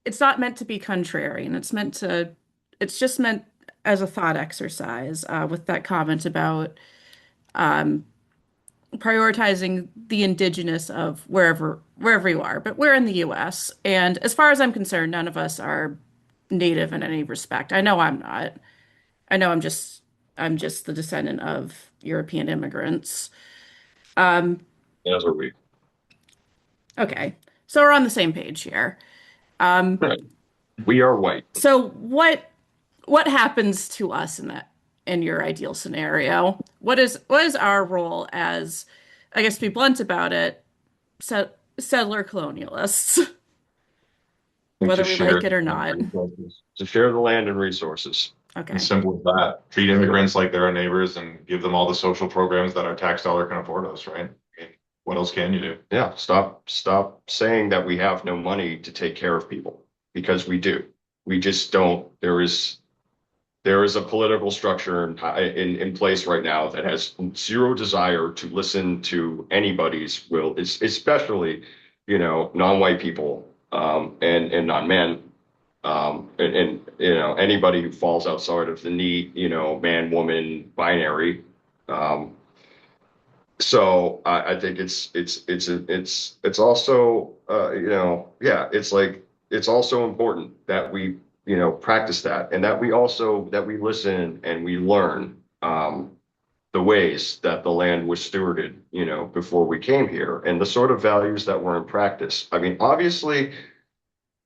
it's not meant to be contrarian. It's just meant as a thought exercise, with that comment about um, prioritizing the indigenous of wherever you are. But we're in the US, and as far as I'm concerned, none of us are native in any respect. I know I'm not. I know I'm just the descendant of European immigrants. Um, As are we. okay, so we're on the same page here. Um, Right. We are white. so what happens to us in your ideal scenario? What is our role as, I guess to be blunt about it, settler colonialists, To whether we share like it the or land not? and resources. To share the land and resources. Okay. It's simple as that. Treat immigrants like they're our neighbors and give them all the social programs that our tax dollar can afford us, right? I mean, what else can you do? Yeah, stop saying that we have no money to take care of people because we do. We just don't. There is a political structure in place right now that has zero desire to listen to anybody's will, especially, non-white people, and non-men, and anybody who falls outside of the neat, man-woman binary. Um, so I think it's also, yeah, it's like it's also important that we, practice that, and that we listen and we learn, the ways that the land was stewarded, before we came here, and the sort of values that were in practice. I mean, obviously,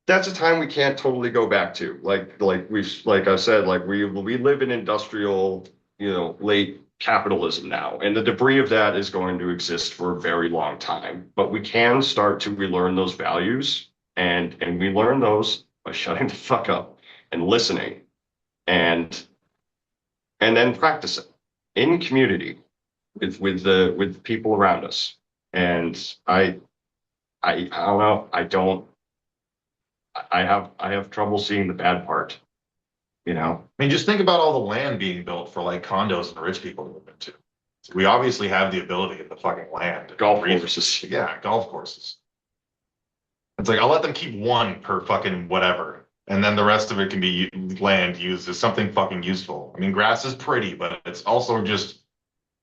that's a time we can't totally go back to. Like I said, like we live in industrial, late capitalism now, and the debris of that is going to exist for a very long time. But we can start to relearn those values, and we learn those by shutting the fuck up and listening, and then practicing in community with people around us. And I don't know. I have trouble seeing the bad part, you know. I mean, just think about all the land being built for like condos and rich people to move into. We obviously have the ability of the fucking land. Golf courses. Yeah, golf courses. It's like I'll let them keep one per fucking whatever, and then the rest of it can be land used as something fucking useful. I mean, grass is pretty, but it's also just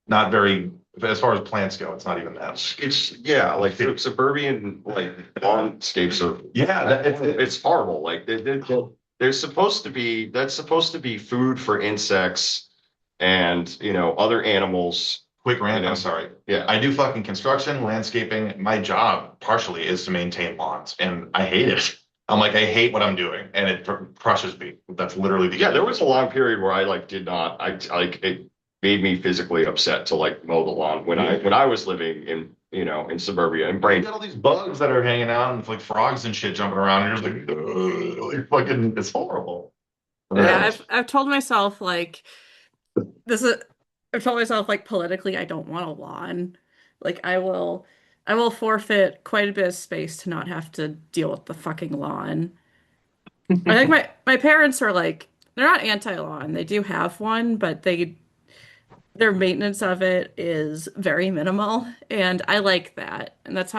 not very, as far as plants go, it's not even that. It's yeah, like the suburban like landscapes are Yeah, it's horrible. Like there's supposed to be that's supposed to be food for insects and other animals. quick rant. You know, I'm sorry. yeah. I do fucking construction, landscaping. My job partially is to maintain lawns, and I hate it. I'm like, I hate what I'm doing, and it crushes me. That's literally the Yeah, there was a long period where I like did not. I like it made me physically upset to like mow the lawn when I was living in suburbia and You brain. got all these bugs that are hanging out and like frogs and shit jumping around, and you're just like, "Ugh," like fucking, it's horrible. Yeah, Yeah. I've told myself like this is I've told myself like politically I don't want a lawn. Like I will forfeit quite a bit of space to not have to deal with the fucking lawn. I think my parents are like they're not anti-lawn. They do have one, but their maintenance of it is very minimal, and I like that. And that's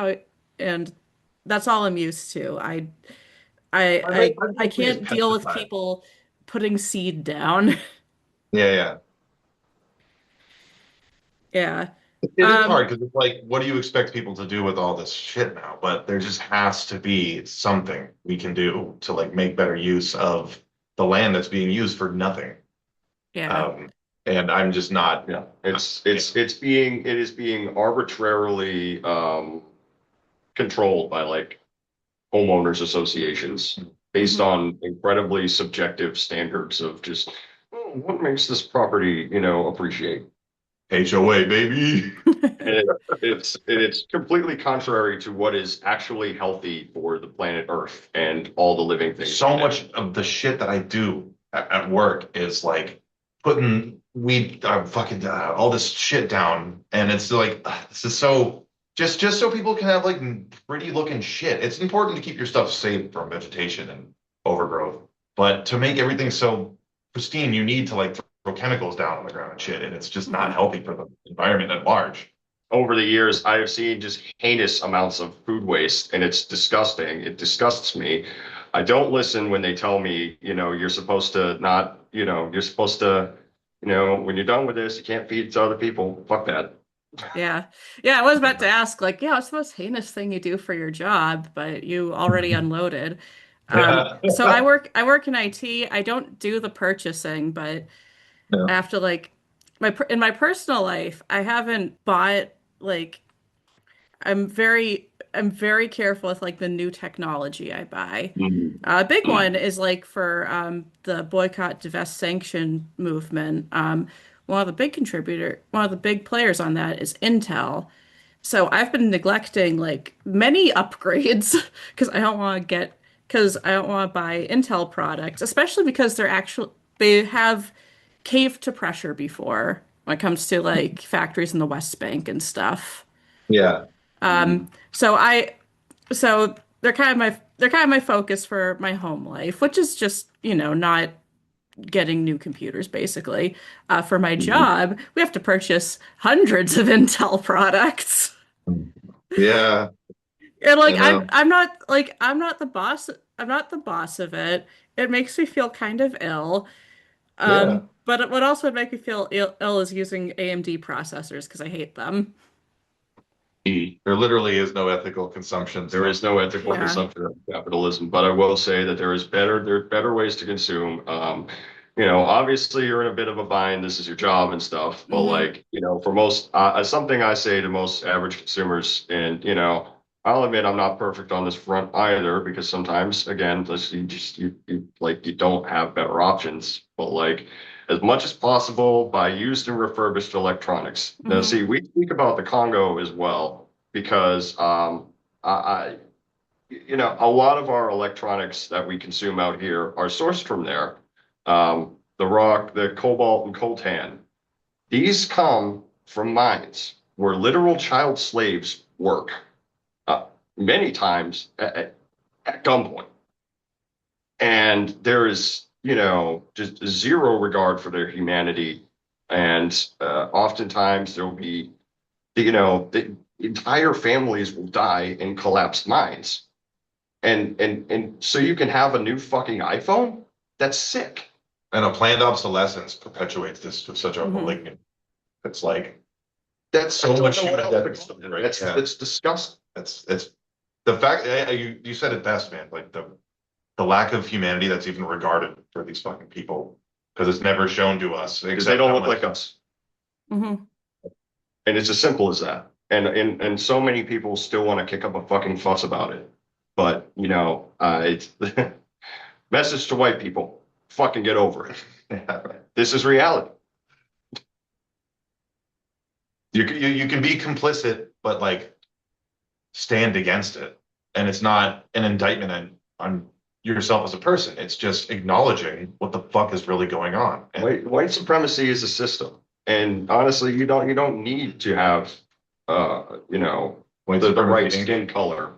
all I'm used to. I I My is can't deal with pesticide. people putting seed down. Yeah, yeah. Yeah. It is Um, hard because it's like, what do you expect people to do with all this shit now? But there just has to be something we can do to like make better use of the land that's being used for nothing. yeah. Um, and I'm just not. Yeah, Yeah. it is being arbitrarily controlled by like homeowners associations based Hmm. on incredibly subjective standards of just what makes this property, appreciate. HOA, baby. And it's completely contrary to what is actually healthy for the planet Earth and all the living things. So much of the shit that I do at work is like putting weed, fucking all this shit down, and it's like this is so just so people can have like pretty looking shit. It's important to keep your stuff safe from vegetation and overgrowth, but to make everything so pristine, you need to like throw chemicals down on the ground and shit, and it's just not Hmm. healthy for the environment at large. Over the years, I have seen just heinous amounts of food waste, and it's disgusting. It disgusts me. I don't listen when they tell me, you're supposed to not, you're supposed to, when you're done with this, you can't feed it to other people. Fuck that. Yeah. Yeah, I was about to ask, like, yeah, what's the most heinous thing you do for your job, but you already unloaded. Yeah. So I work in IT. I don't do the purchasing, but I Yeah. have to like in my personal life, I haven't bought like I'm very careful with like the new technology I buy. Mhm. A big one is like for the boycott, divest, sanction movement. One of the big players on that is Intel. So I've been neglecting like many upgrades because I don't want to buy Intel products, especially because they have caved to pressure before when it comes to like factories in the West Bank and stuff. Yeah. So I so they're kind of my focus for my home life, which is just, not getting new computers basically. For my job, we have to purchase hundreds of Intel products. Yeah, And I like know. I'm not the boss. I'm not the boss of it. It makes me feel kind of ill. Yeah. But what also would make me feel ill is using AMD processors because I hate them. There literally is no ethical consumption. There is no ethical Yeah. consumption of capitalism, but I will say that there's better ways to consume. Obviously you're in a bit of a bind. This is your job and stuff, but Hmm. like, for most, something I say to most average consumers, and I'll admit I'm not perfect on this front either, because sometimes, again, you don't have better options. But like, as much as possible, buy used and refurbished electronics. Now, Hmm. see, we speak about the Congo as well because I a lot of our electronics that we consume out here are sourced from there. The rock, the cobalt and coltan, these come from mines where literal child slaves work, many times at gunpoint. And there is, just zero regard for their humanity. And oftentimes there will be, the entire families will die in collapsed mines. And so you can have a new fucking iPhone? That's sick. And a planned obsolescence perpetuates this to such a Hmm. malignant. It's like That's so I much don't know what human else death. to- Right? That's Yeah. that's disgusting. It's the fact you said it best, man. Like the lack of humanity that's even regarded for these fucking people because it's never shown to us Because they except don't how look much. like us. Hmm. And it's as simple as that. And so many people still want to kick up a fucking fuss about it. But it's message to white people. Fucking get over it. This is reality. You can be complicit, but like stand against it. And it's not an indictment on yourself as a person. It's just acknowledging what the fuck is really going on. And White supremacy is a system. And honestly, you don't need to have white the right supremacy, skin color.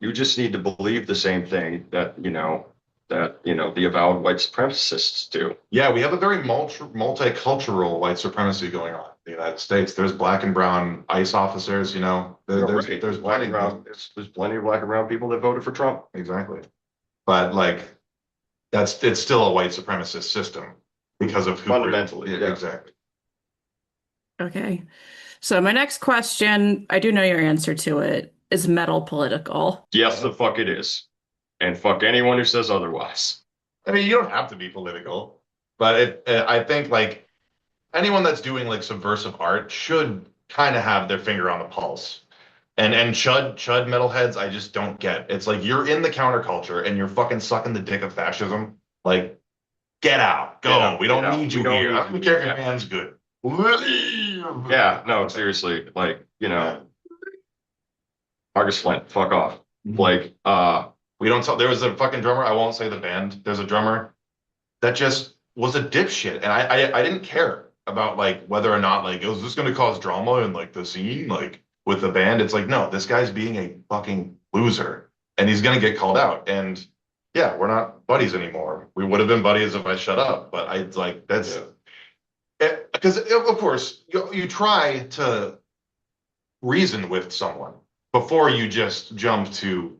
You just need to believe the same thing that the avowed white supremacists do. yeah, we have a very multicultural white supremacy going on in the United States. There's black and brown ICE officers, Right. there's Black plenty and brown. There's plenty of black and brown people that voted for Trump. exactly. But like it's still a white supremacist system because of who Fundamentally, yeah, yeah. exactly. Okay. So my next question, I do know your answer to it, is metal political. Yes, the fuck it is. And fuck anyone who says otherwise. I mean, you don't have to be political, but I think like anyone that's doing like subversive art should kind of have their finger on the pulse. And chud metalheads, I just don't get. It's like you're in the counterculture and you're fucking sucking the dick of fascism. Like, get out, go. Get out, We don't get out. need you We don't here. need I don't you care if here. your man's good. Yeah, no, seriously. Like, August Flint, fuck off. Like, We don't tell. There was a fucking drummer. I won't say the band. There's a drummer that just was a dipshit, and I didn't care about like whether or not like is this going to cause drama in like the scene like with the band. It's like no, this guy's being a fucking loser, and he's going to get called out. And yeah, we're not buddies anymore. We would have been buddies if I shut up, but I like that's because of course you try to reason with someone before you just jump to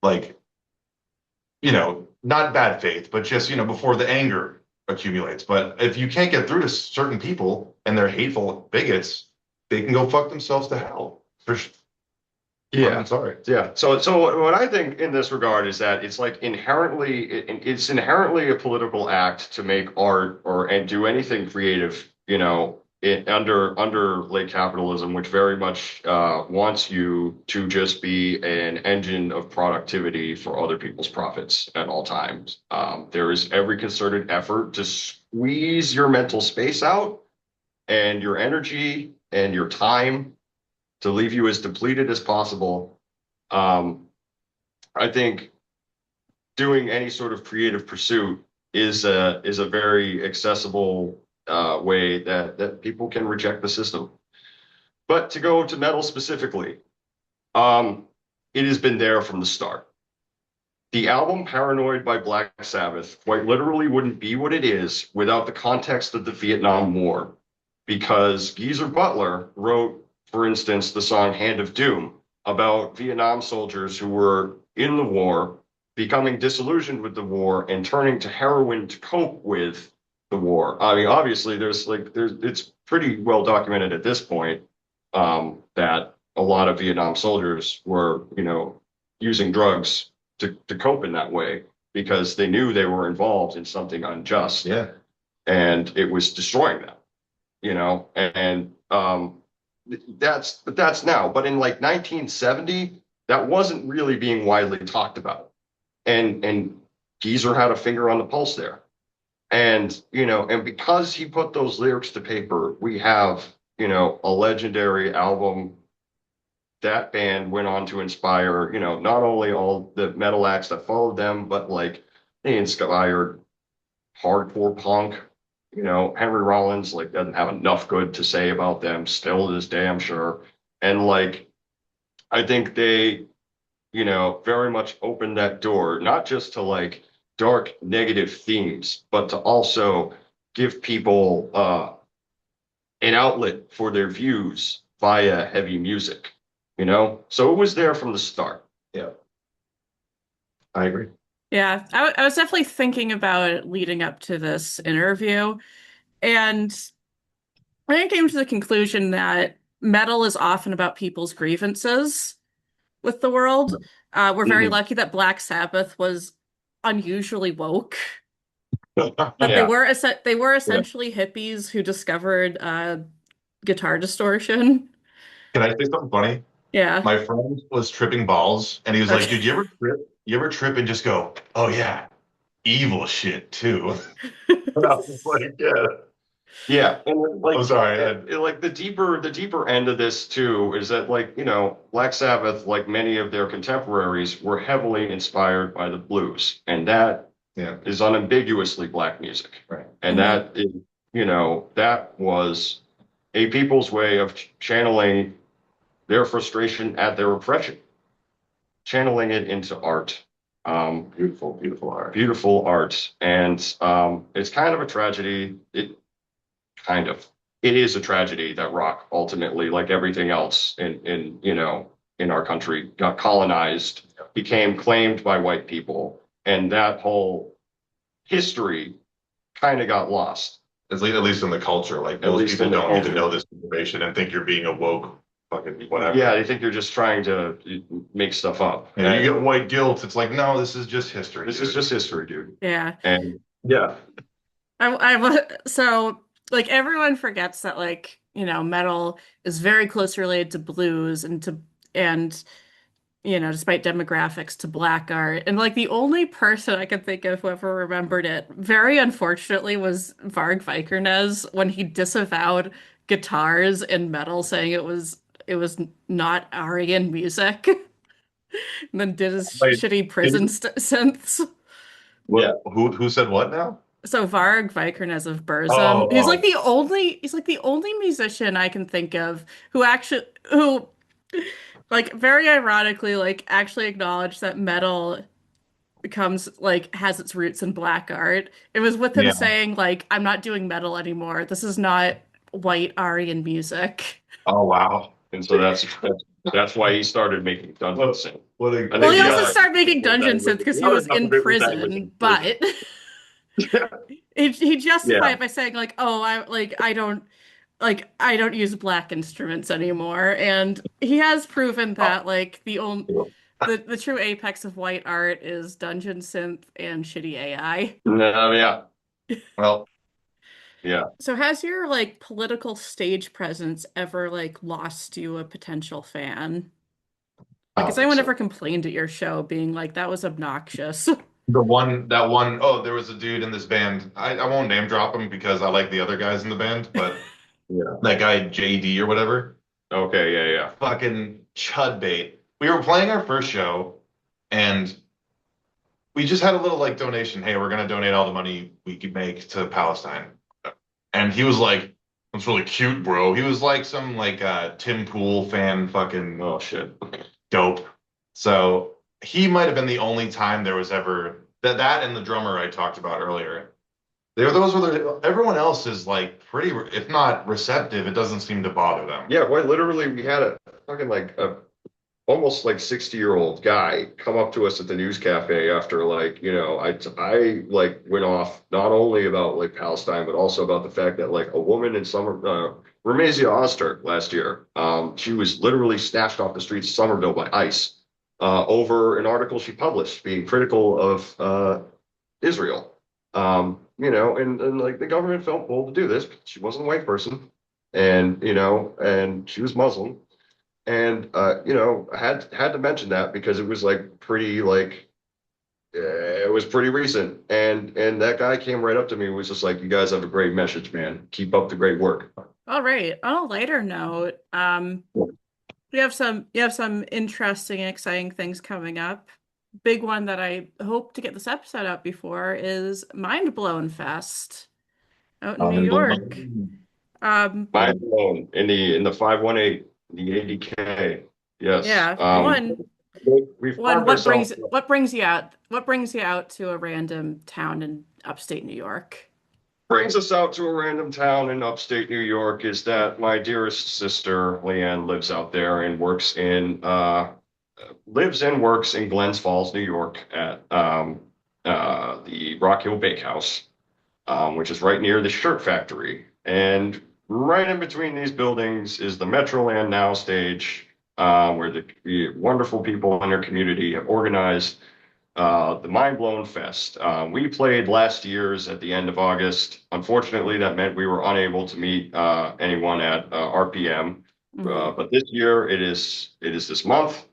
like not bad faith, but just, before the anger accumulates. But if you can't get through to certain people and they're hateful bigots, they can go fuck themselves to hell. yeah. I'm sorry. Yeah. So what I think in this regard is that it's like it's inherently a political act to make art and do anything creative, under late capitalism, which very much wants you to just be an engine of productivity for other people's profits at all times. There is every concerted effort to squeeze your mental space out and your energy and your time to leave you as depleted as possible. I think doing any sort of creative pursuit is a very accessible way that people can reject the system. But to go to metal specifically, it has been there from the start. The album Paranoid by Black Sabbath quite literally wouldn't be what it is without the context of the Vietnam War, because Geezer Butler wrote, for instance, the song Hand of Doom about Vietnam soldiers who were in the war, becoming disillusioned with the war and turning to heroin to cope with the war. I mean, obviously, it's pretty well documented at this point that a lot of Vietnam soldiers were, using drugs to cope in that way because they knew they were involved in something unjust. Yeah. And it was destroying them, and that's now. But in like 1970, that wasn't really being widely talked about. And Geezer had a finger on the pulse there. And, and because he put those lyrics to paper, we have, a legendary album. That band went on to inspire, not only all the metal acts that followed them, but like they inspired hardcore punk. Henry Rollins like doesn't have enough good to say about them still to this day, I'm sure. And like I think they, very much opened that door, not just to like dark negative themes, but to also give people an outlet for their views via heavy music. So it was there from the start. Yeah, I agree. Yeah, I was definitely thinking about it leading up to this interview, and I came to the conclusion that metal is often about people's grievances with the world. We're very Mhm. lucky that Black Sabbath was unusually woke. That Yeah. they were Yeah. essentially hippies who discovered guitar distortion. Can I say something funny? Yeah. My friend was tripping balls, and he was like, Okay. "Dude, you ever trip? You ever trip and just go, oh yeah, evil shit too." And I was like, "Yeah." Yeah, and I'm like sorry. like the deeper end of this too is that like Black Sabbath, like many of their contemporaries, were heavily inspired by the blues, and that Yeah. is unambiguously black music, Right. and Mhm. that is that was a people's way of channeling their frustration at their oppression, channeling it into art. Beautiful, beautiful art. Beautiful art, and it's kind of a tragedy. Kind of. It is a tragedy that rock ultimately, like everything else in our country, got colonized, became claimed by white people, and that whole history kind of got lost. At least in the culture, like At most least people in the don't need to culture. know this information and think you're being a woke fucking whatever. Yeah, they think you're just trying to make stuff up. And you get white guilt. It's like, no, this is just history. This dude. is just history, dude. Yeah. And yeah, So like everyone forgets that like, metal is very closely related to blues and despite demographics to black art. And like the only person I could think of who ever remembered it, very unfortunately, was Varg Vikernes when he disavowed guitars in metal, saying it was not Aryan music, and then did his Wait, shitty prison synths. yeah. Who said what now? So Varg Vikernes of Oh, Burzum, oh, he's like the only musician I can think of who like very ironically like actually acknowledged that metal becomes like has its roots in black art. It was with him yeah. saying like I'm not doing metal anymore. This is not white Aryan music. Oh, wow. And so that's why he started making Dungeon Synth. What a, I Well, think he the also other started making that dungeon he was synth because the he other was half in of it was that he was prison, in prison. but he Yeah. justified it by saying like, "Oh, I don't use black instruments anymore." And he has proven oh, that like the true apex of white art is dungeon synth and shitty AI. No, yeah. well, Yeah. So has your like political stage presence ever like lost you a potential fan? I Like, don't has think anyone ever so. complained at your show being like, that was obnoxious? That one, there was a dude in this band. I won't name drop him because I like the other guys in the band, but Yeah. that guy JD or whatever, Okay. Yeah. Yeah. fucking chud bait. We were playing our first show and we just had a little like donation. Hey, we're gonna donate all the money we could make to Palestine. And he was like, "That's really cute, bro." He was like some like Tim Pool fan, fucking Oh shit. dope. So he might have been the only time there was ever that and the drummer I talked about earlier. Those were everyone else is like pretty, if not receptive. It doesn't seem to bother them. Yeah, well, literally, we had a fucking like a almost like 60-year-old guy come up to us at the news cafe after like, I like went off not only about like Palestine, but also about the fact that like a woman in Ramezia Oster last year, she was literally snatched off the streets of Somerville by ICE over an article she published being critical of Israel. And like the government felt bold to do this. She wasn't a white person, and she was Muslim, and I had to mention that because it was like pretty like it was pretty recent, and that guy came right up to me and was just like, "You guys have a great message, man. Keep up the great work." All right. On a lighter note, you have some interesting and exciting things coming up. Big one that I hope to get this episode out before is Mind Blown Fest out in New York. Um, Mind blown in the 518, the ADK. Yes. yeah, We've one, found ourselves. what brings you out to a random town in upstate New York? Brings us out to a random town in upstate New York is that my dearest sister Leanne lives out there and works in Glens Falls, New York at the Rock Hill Bakehouse, which is right near the shirt factory. And right in between these buildings is the Metroland Now stage, where the wonderful people in their community have organized the Mind Blown Fest. We played last year's at the end of August. Unfortunately, that meant we were unable to meet anyone at RPM. Mhm. But this year it is this month.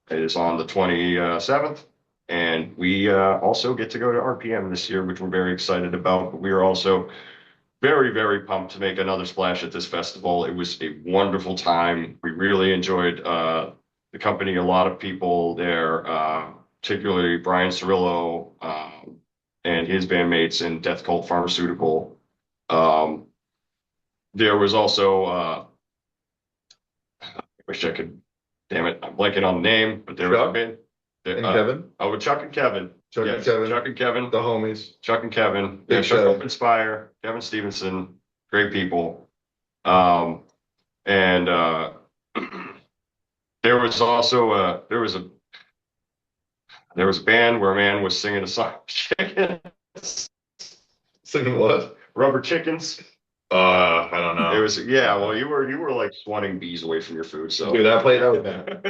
It is on the 27th. And we also get to go to RPM this year, which we're very excited about. But we are also very, very pumped to make another splash at this festival. It was a wonderful time. We really enjoyed the company, a lot of people there, particularly Brian Cirillo and his bandmates in Death Cult Pharmaceutical. Um, there was also, I wish I could, damn it, I'm blanking on the name, but there was a Chuck band. and Kevin, Oh, with Chuck and Kevin. Chuck and Yes, Kevin, Chuck and Kevin. the homies. Chuck and Kevin. Yeah, Big Chuck show. Open Spire, Kevin Stevenson, great people. Um, and there was also there was a band where a man was singing a song, chickens, Singing what? rubber chickens. I don't It know. was well, you were like swatting bees away from your food, so Dude, that played out.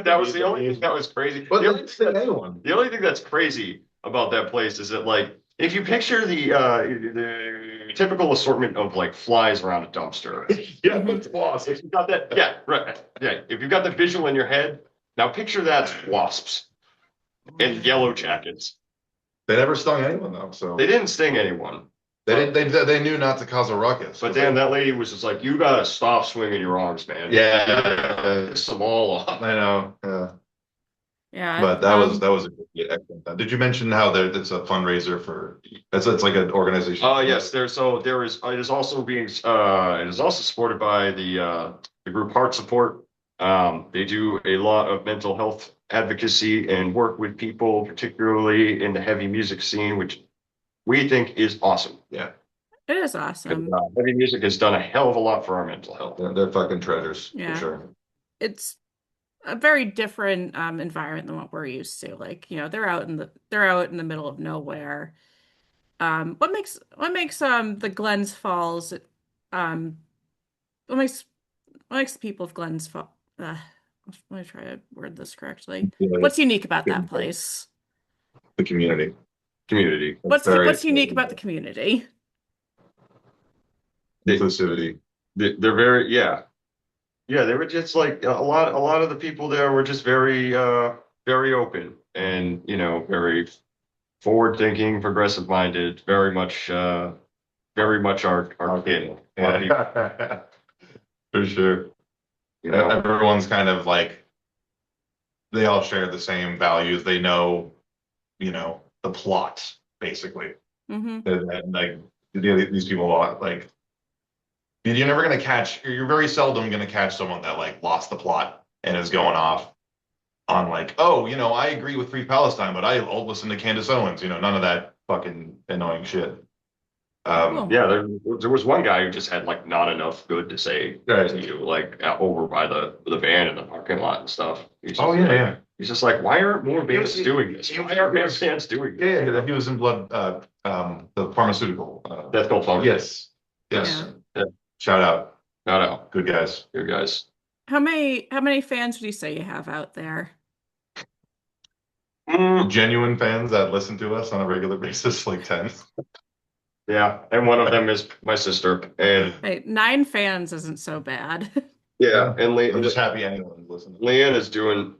that was the only thing that was crazy. But The they only didn't thing sing that- anyone. The only thing that's crazy about that place is that, like, if you picture the typical assortment of like flies around a dumpster, Yeah, Mhm. it's awesome. if you got that, yeah, right, yeah. If you've got the visual in your head, now picture that's wasps and yellow jackets. They never stung anyone though, so They didn't sting anyone, they didn't. They knew not to cause a ruckus. but then that lady was just like, "You gotta stop swinging your arms, man. Yeah, Piss them all off." I know. Yeah, Yeah. but that was a good excellent time. Did you mention how it's a fundraiser for? It's like an organization. Yes. There is. It is also being. It is also supported by the group Heart Support. They do a lot of mental health advocacy and work with people, particularly in the heavy music scene, which we think is awesome. Yeah, It is 'Cause, awesome. heavy music has done a hell of a lot for our mental health. they're fucking treasures Yeah. for sure. It's a very different environment than what we're used to. Like, they're out in the middle of nowhere. What makes the Glens Falls um what makes what makes the people of Glens Falls let me try to word this correctly. What's unique about that place? The community. Community. What's unique about the community? Inclusivity. They're very, yeah. They were just like a lot of the people there were just very very open and very forward thinking, progressive minded, very much our kid. Yeah. For sure. You know, Everyone's kind of like they all share the same values. They know, the plot, basically. Hmm. And like these people are like you're never gonna catch. You're very seldom gonna catch someone that like lost the plot and is going off on like, oh, I agree with Free Palestine, but I'll listen to Candace Owens. None of that fucking annoying shit. Cool. Yeah, there was one guy who just had like not enough good to say Right. to you, like over by the van in the parking lot and stuff. Oh yeah, yeah. He's just like, why aren't more bands He- doing this? Why aren't more bands doing this? Yeah, yeah, he was in Blood, the pharmaceutical. That's called fun. Yes, Yeah. yes. Yeah. Shout out, No, no, good guys. you guys. How many fans would you say you have out there? Mm, Genuine fans that listen to us on a regular basis, like 10. yeah, and one of them is my sister, and Hey, 9 fans isn't so bad. yeah, and I'm just happy anyone's listening. Leanne is doing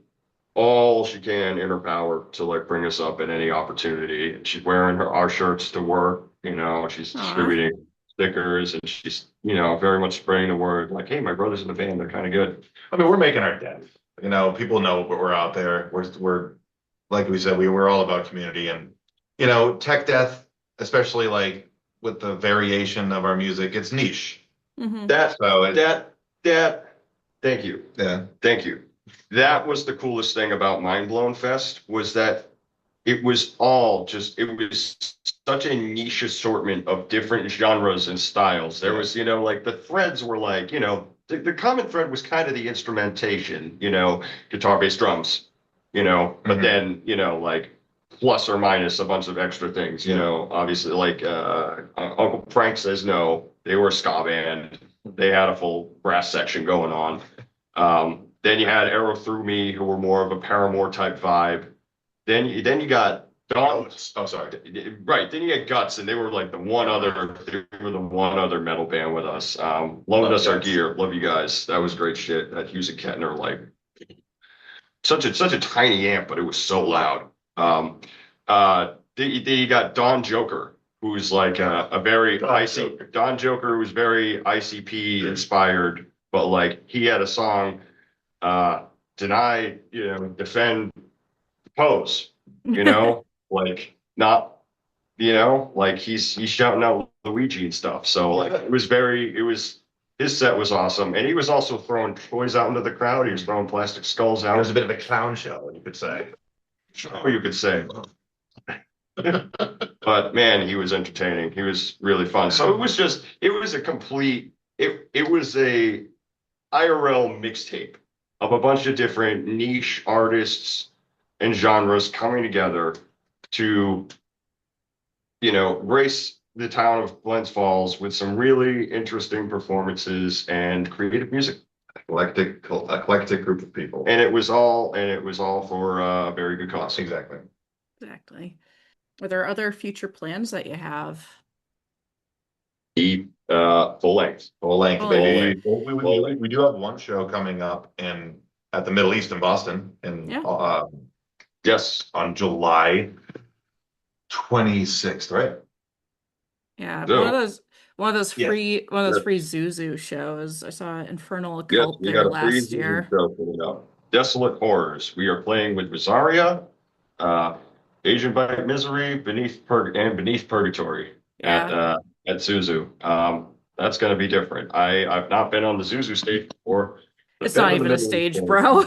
all she can in her power to like bring us up at any opportunity. And she's wearing our shirts to work, she's Aw. distributing stickers and she's, very much spreading the word like, hey, my brother's in the band, they're kind of good. I mean, we're making our dent. People know we're out there. We're like we said, we're all about community and tech death, especially like with the variation of our music, it's niche. Hmm. That So that thank you. yeah, Thank you. That was the coolest thing about Mind Blown Fest was that it was all just it was such a niche assortment of different genres and styles. There was, like the threads were like, the common thread was kind of the instrumentation, guitar, bass, drums, but Mhm. then, like plus or minus a bunch of extra things, obviously like Uncle Frank Says No, they were a ska band. They had a full brass section going on. Then you had Arrow Through Me, who were more of a Paramore type vibe. Then you got Dawn. Oh, sorry. Right. Then you had Guts, and they were like they were the one other metal band with us. Loaned us our Guts. gear. Love you guys. That was great shit. That Hughes and Kettner, like such a tiny amp, but it was so loud. Then you got Don Joker, who's like a very icy Don Joker, who's very ICP inspired, but like he had a song, deny, defend, pose, like not, like he's shouting out Luigi and stuff. So like his set was awesome, and he was also throwing toys out into the crowd. He was throwing plastic skulls It was out. a bit of a clown show, you could say. Sure, you could say. But man, he was entertaining. He was really fun. So it was a complete, it was a IRL mixtape of a bunch of different niche artists and genres coming together to, grace the town of Glens Falls with some really interesting performances and creative music. Eclectic group of people. And it was all for a very good cause. Exactly. Exactly. Are there other future plans that you have? Full length. Full length, Full baby. length. We do have one show coming up at the Middle East in Boston Yeah. Yes. on July 26th, right? Yeah, So, Yeah. one of those free Zuzu shows. I saw Infernal yes, Occult we there got a free last year. show coming up. Desolate Horrors. We are playing with Rosaria, Asian by Misery, Beneath Purgatory at Yeah, at Zuzu. That's going to be different. I've not been on the Zuzu stage before. But it's not been to the even a Middle East stage, before. bro.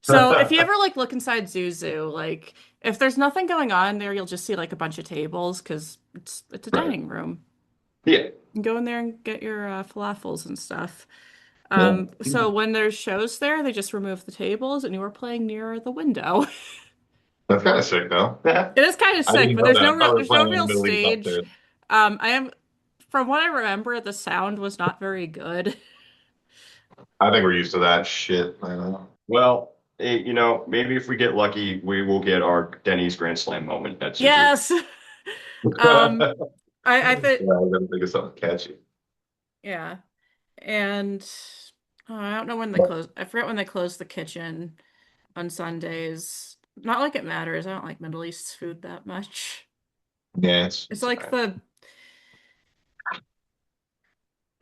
So if you ever like look inside Zuzu, like if there's nothing going on there, you'll just see like a bunch of tables because it's a Right. dining room. Yeah. You can go in there and get your falafels and stuff. Yeah. So when there's shows there, they just remove the tables and you are playing near the window. That's kind of sick, though. It is kind of I sick, didn't but know that. I thought we were there's no playing in the real Middle East stage. upstairs. I am from what I remember, the sound was not very good. I think we're used to that shit. I know. Well, maybe if we get lucky, we will get our Denny's Grand Slam moment at Zuzu. Yes. Um, I think Yeah, I gotta think of something catchy. yeah. And I don't know when they close. I forget when they close the kitchen on Sundays. Not like it matters. I don't like Middle East food that much. Yeah, It's it's like from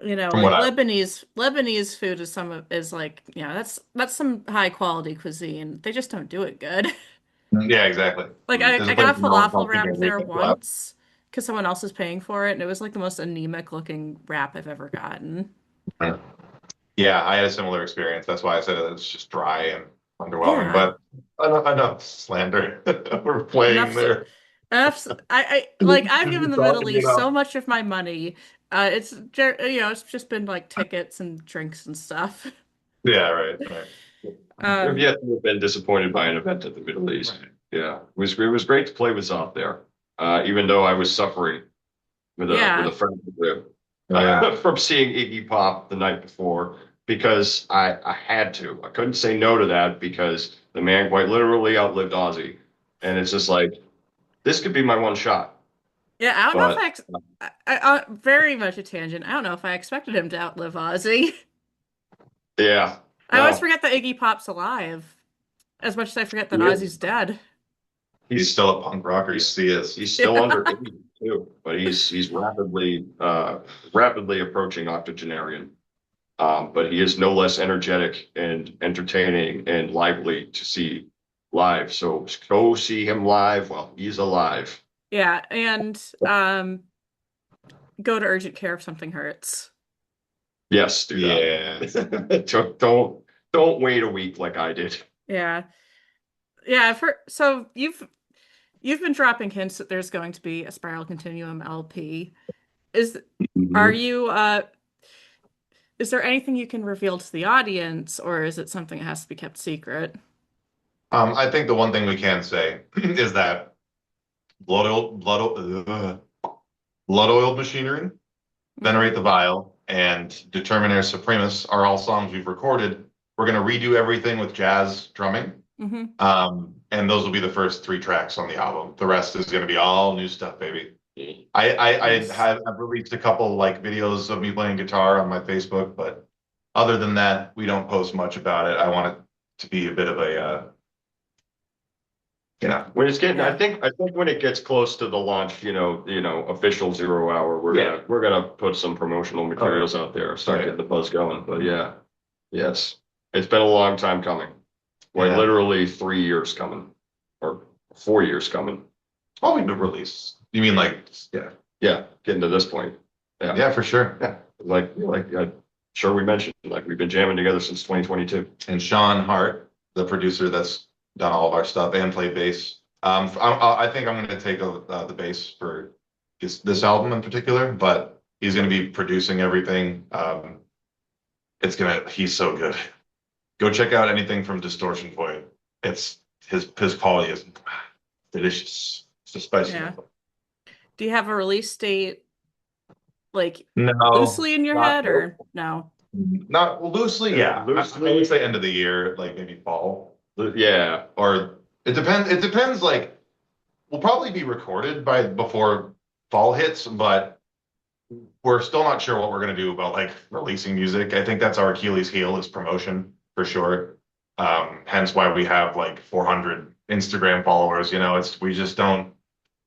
like what I Lebanese food is like, that's some high quality cuisine. They just don't do it good. Yeah, exactly. Like There's I a place got in North falafel Baltimore wrapped where you there can go out. once because someone else is paying for it, and it was like the most anemic looking wrap I've ever gotten. Yeah, I had a similar experience. That's why I said it was just dry and underwhelming. Yeah. But enough slander. We're playing Enough, there. I like I've given the Middle East so much of my money. It's just been like tickets and drinks and stuff. Yeah, right, right. I've Um, yet to have been disappointed by an event at the Middle East. Right. Yeah, it was great to play with Zoth there, even though I was suffering with a yeah, friend Oh, yeah. from seeing Iggy Pop the night before because I had to. I couldn't say no to that because the man quite literally outlived Ozzy, and it's just like this could be my one shot. yeah. I don't know if But very much a tangent. I don't know if I expected him to outlive Ozzy. yeah, I always no, forget that Iggy Pop's alive, as much as I forget that he is. Ozzy's dead. He's He's still a punk rocker. he's He is. he's still Yeah, under 80 too, but he's rapidly approaching octogenarian. But he is no less energetic and entertaining and lively to see live. So go see him live while he's alive. yeah, and go to urgent care if something hurts. Yes, do Yeah. that. Don't wait a week like I did. Yeah, yeah. I've heard. So you've been dropping hints that there's going to be a Spiral Continuum LP. Is are Mhm. you is there anything you can reveal to the audience, or is it something that has to be kept secret? I think the one thing we can say is that blood oiled machinery, Hmm. venerate the vial, and Determinaire Supremus are all songs we've recorded. We're gonna redo everything with jazz drumming. Hmm. And those will be the first three tracks on the album. The rest is gonna be all new stuff, baby. Nice. I've released a couple like videos of me playing guitar on my Facebook, but other than that, we don't post much about it. I want it to be a bit of a you know. When it's getting, Yeah. I think when it gets close to the launch, official 0 hour, Yeah. we're gonna put some promotional materials out there, start Yeah. getting the buzz going. But yeah, yes, it's been a long time coming. Like Yeah. literally 3 years coming, or 4 years coming. Oh, we've been released. You mean like yeah. Yeah, getting to this point. Yeah, Yeah, for sure. yeah. Like I'm sure we mentioned, like we've been jamming together since 2022. And Sean Hart, the producer that's done all of our stuff and played bass. I think I'm going to take the bass for this album in particular, but he's going to be producing everything. He's so good. Go check out anything from Distortion Void. It's his quality is delicious. It's just spicy. Yeah. Do you have a release date like No, loosely in your not head or no? not loosely. Yeah, I would say end of the year, like maybe fall. Yeah, Or it depends. It depends. Like we'll probably be recorded by before fall hits, but we're still not sure what we're gonna do about like releasing music. I think that's our Achilles heel is promotion for sure. Hence why we have like 400 Instagram followers. It's we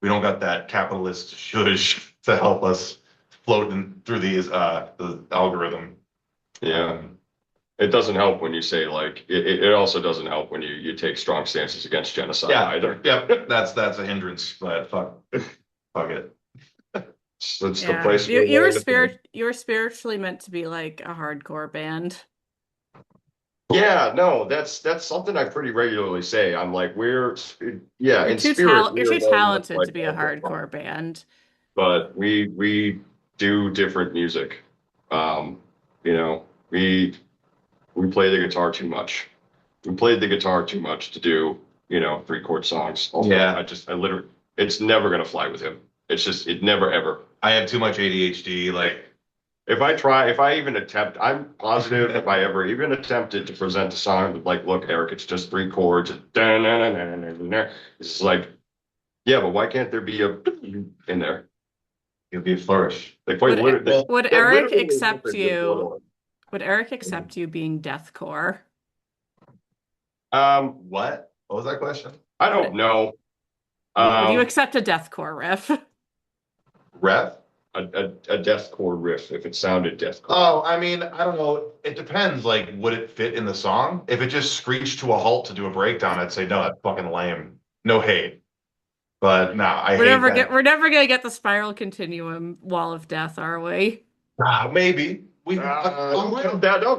don't got that capitalist shush to help us float through the algorithm. yeah. It doesn't help when you say like it also doesn't help when you take strong stances against genocide Yeah, either. yeah, that's a hindrance, but fuck it. It's the Yeah. place we're willing to be. You were spiritually meant to be like a hardcore band. Yeah, no, that's something I pretty regularly say. I'm like, yeah, in spirit, You're we're too very much talented like to be a hardcore punk, hardcore band. but we do different music. Um, you know, we play the guitar too much. We played the guitar too much to do, 3 chord songs. Also, Yeah. I literally, it's never gonna fly with him. It's just, it never ever. I have too much ADHD. Like, If I even attempt, I'm positive if I ever even attempted to present a song like, look, Eric, it's just 3 chords. It's like, yeah, but why can't there be a in there? it'll be a flourish. They quite literally, Would that Eric literally is what accept they're good you? for. Would Eric accept you being deathcore? What was that question? I Would don't know. would you Um, accept a deathcore riff? Ref? a deathcore riff if it sounded deathcore. Oh, I mean, I don't know. It depends. Like, would it fit in the song? If it just screeched to a halt to do a breakdown, I'd say no, that's fucking lame. No hate, but nah, I hate that. We're never gonna get the Spiral Continuum wall of death, are we? Maybe Don't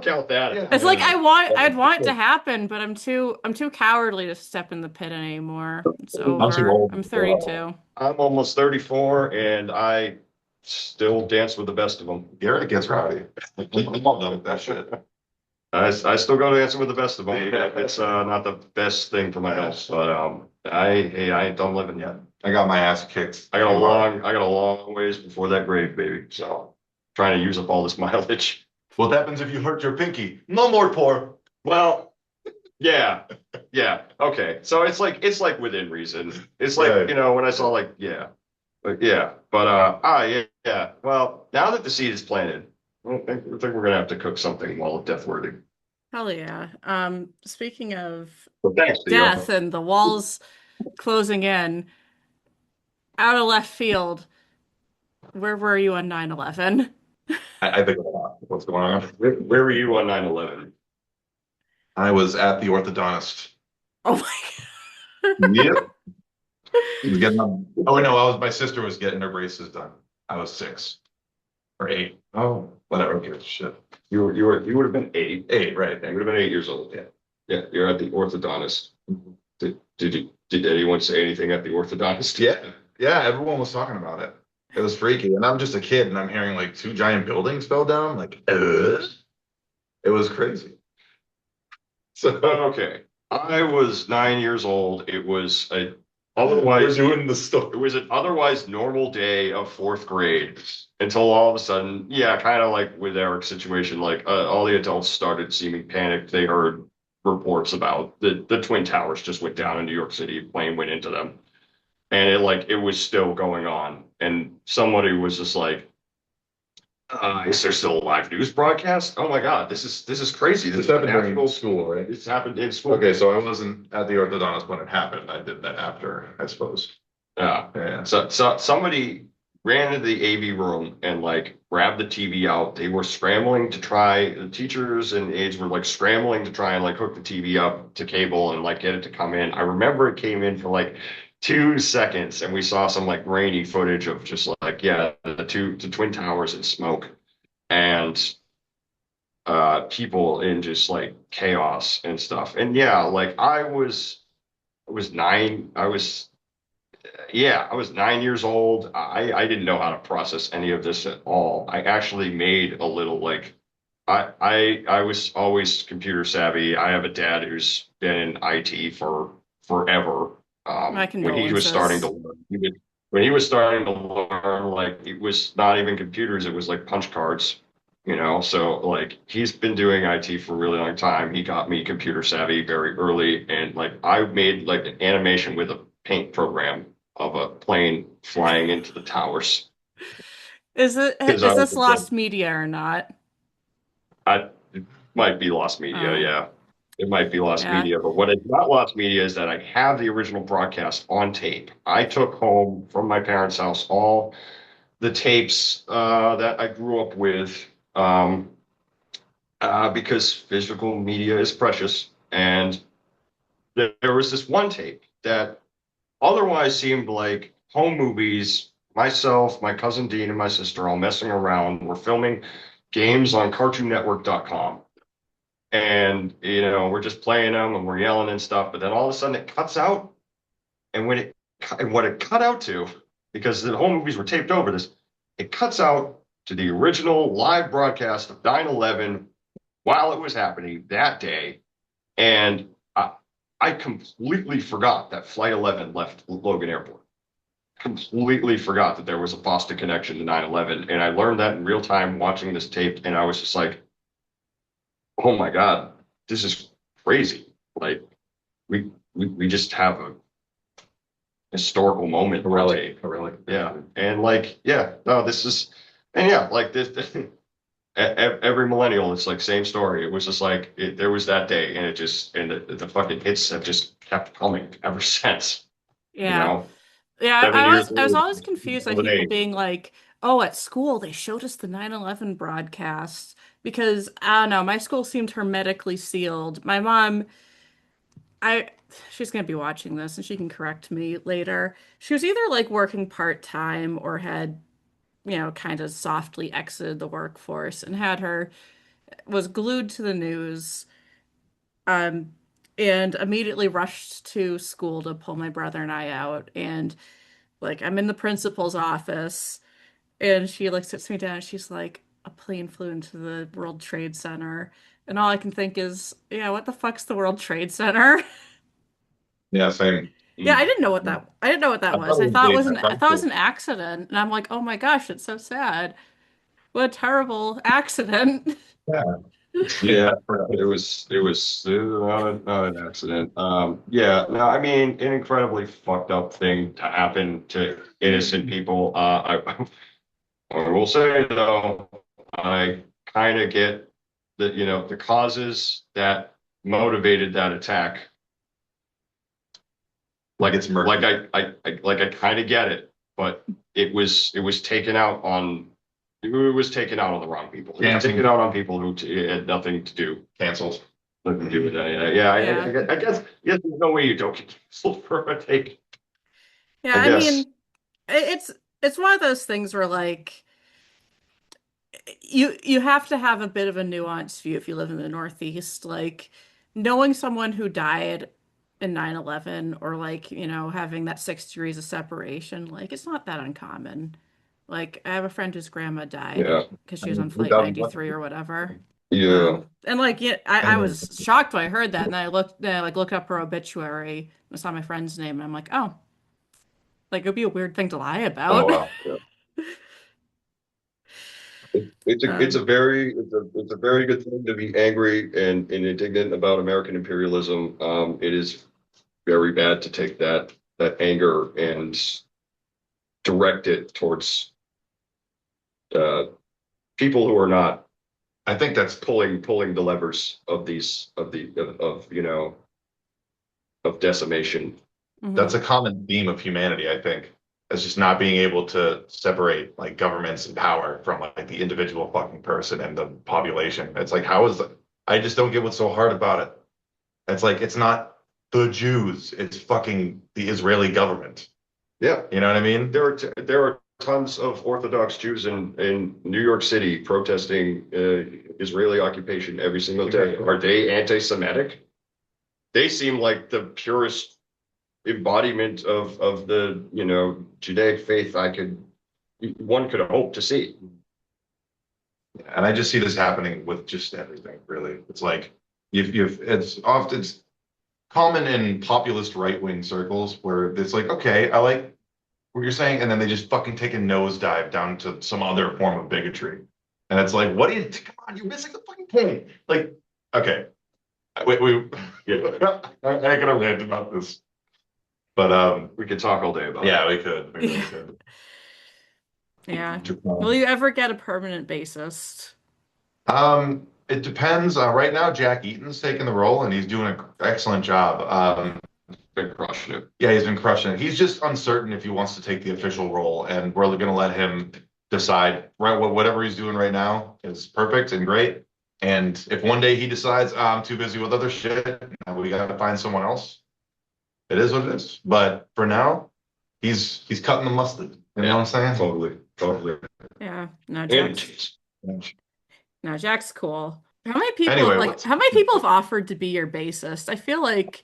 count that. Yeah. It's like I'd want it to happen, but I'm too cowardly to step in the pit anymore. It's I'm too over. old. I'm 32. I'm almost 34 and I still dance with the best of them. Garrett gets rowdy. I love that shit. I still go dancing with the best of them. It's not the best thing for my health, but I ain't done living yet. I got my ass kicked. I got a long ways before that grave, baby. So trying to use up all this mileage. What happens if you hurt your pinky? No more pour. Well, yeah, yeah, okay. So it's like within reason. It's like Right. you know when I saw like yeah, yeah, yeah. Well, now that the seed is planted, I think we're gonna have to cook something well death worthy. Hell yeah. Speaking of So thanks, death Theo. and the walls closing in, out of left field, where were you on 9/11? I think a lot. What's going on? Where were you on 9/11? I was at the orthodontist. Oh my Yep. He was getting them. Oh no, my sister was getting her braces done. I was 6 or 8. Oh, Whatever. Give a shit. you would have been 8. 8, right? You would have been 8 years old. Yeah. Yeah, you're at the orthodontist. Did anyone say anything at the orthodontist? Yeah. Yeah, everyone was talking about it. It was freaky. And I'm just a kid and I'm hearing like 2 giant buildings fell down. Like, it was crazy. So Okay. I was 9 years old. It was a we're otherwise doing the it story. was an otherwise normal day of fourth grade until all of a sudden, yeah, kind of like with Eric's situation, like all the adults started seeming panicked. They heard reports about the Twin Towers just went down in New York City, a plane went into them, and it was still going on. And somebody was just like, is there still a live news broadcast? Oh my God, this is crazy. This This happened during actual school, right? It's happened in school. Okay, so I wasn't at the orthodontist when it happened. I did that after, I suppose. Yeah. Yeah. So somebody ran into the AV room and like grabbed the TV out. They were scrambling to try, the teachers and aides were like scrambling to try and like hook the TV up to cable and like get it to come in. I remember it came in for like 2 seconds and we saw some like grainy footage of just like, yeah, the Twin Towers in smoke and people in just like chaos and stuff. And yeah, like I was 9. I was 9 years old. I didn't know how to process any of this at all. I actually made a little like I was always computer savvy. I have a dad who's been in IT for forever. My When he was starting to condolences. learn, when he was starting to learn, like it was not even computers, it was like punch cards, you know. So like he's been doing IT for a really long time. He got me computer savvy very early, and like I made like an animation with a paint program of a plane flying into the towers because I Is was this a kid. lost media or not? It might be lost media, Oh, yeah. It might be lost yeah. media, but what is not lost media is that I have the original broadcast on tape. I took home from my parents' house all the tapes that I grew up with um, because physical media is precious. And there was this one tape that otherwise seemed like home movies. Myself, my cousin Dean, and my sister all messing around. We're filming games on CartoonNetwork.com. And, you know, we're just playing them and we're yelling and stuff. But then all of a sudden it cuts out. And what it cut out to, because the home movies were taped over this, it cuts out to the original live broadcast of 9/11 while it was happening that day. And I completely forgot that Flight 11 left Logan Airport. Completely forgot that there was a Boston connection to 9/11. And I learned that in real time watching this tape. And I was just like, oh my God, this is crazy. Like, we just have a historical moment A on relic. tape. A relic. Yeah. And like, yeah, no, this is, and yeah, like this, every millennial, it's like same story. It was just like, there was that day and it just, and the fucking hits have just kept coming ever since, you Yeah. know, Yeah, 7 years I was old, always confused by golden people age. being like, "Oh, at school they showed us the 9/11 broadcast," because I don't know, my school seemed hermetically sealed. My mom, I she's gonna be watching this and she can correct me later. She was either like working part-time or had, kind of softly exited the workforce and was glued to the news, um, and immediately rushed to school to pull my brother and I out. And like I'm in the principal's office and she like sits me down and she's like, a plane flew into the World Trade Center. And all I can think is, yeah, what the fuck's the World Trade Center? Yeah, same. Yeah, Mm. I didn't know what that I was. thought it was Dave I thought it was McCarthy. an accident. And I'm like, oh my gosh, it's so sad. What a terrible accident. Yeah. Yeah, it was not an accident. Yeah, no, I mean, an incredibly fucked up thing to happen to innocent people. I will say though, I kind of get the causes that motivated that attack. Like it's murky. Like I kind of get it, but it was taken out on the wrong people. It Yeah. was taken out on people who had nothing to do. Cancels. Nothing to do with any of that. Yeah, Yeah. I guess there's no way you don't get canceled for a take. Yeah, I I guess. mean, it's one of those things where like you have to have a bit of a nuanced view if you live in the Northeast. Like knowing someone who died in 9/11 or like, having that 6 degrees of separation, like it's not that uncommon. Like I have a friend whose grandma died Yeah. because I she was mean, on we flight got 93 or whatever. Yeah. And like yeah, I and was shocked when I heard that and then I like looked up her obituary and saw my friend's name and I'm like, oh, like it would be a weird thing to lie oh about. wow. Yeah. It's a Um, very good thing to be angry and indignant about American imperialism. It is very bad to take that anger and direct it towards uh, people who are not I think pulling the levers of these of decimation. that's mhm. a common theme of humanity, I think. It's just not being able to separate like governments and power from like the individual fucking person and the population. It's like, how is that? I just don't get what's so hard about it. It's like it's not the Jews, it's fucking the Israeli government. Yeah, You know what I mean? there are tons of Orthodox Jews in New York City protesting Israeli occupation every single day. Are they anti-Semitic? They seem like the purest embodiment of the Judaic faith one could hope to see. And I just see this happening with just everything, really. It's like it's common in populist right-wing circles where it's like, okay, I like what you're saying, and then they just fucking take a nosedive down to some other form of bigotry. And it's like, what do you come on, you're missing the fucking point. Like, okay. We yeah, I ain't gonna rant about this. But We could talk all day about yeah, it. we could. We really could. Yeah. Will you ever get a permanent bassist? It depends. Right now, Jack Eaton's taking the role, and he's doing an excellent job. Been crushing it. Yeah, he's been crushing it. He's just uncertain if he wants to take the official role, and we're going to let him decide. Right, whatever he's doing right now is perfect and great. And if one day he decides, I'm too busy with other shit, and we got to find someone else, it is what it is. But for now, he's cutting the mustard. You know what I'm saying? Totally. Yeah. No, And Jack's cool. Anyway, what's How many people have offered to be your bassist? I feel like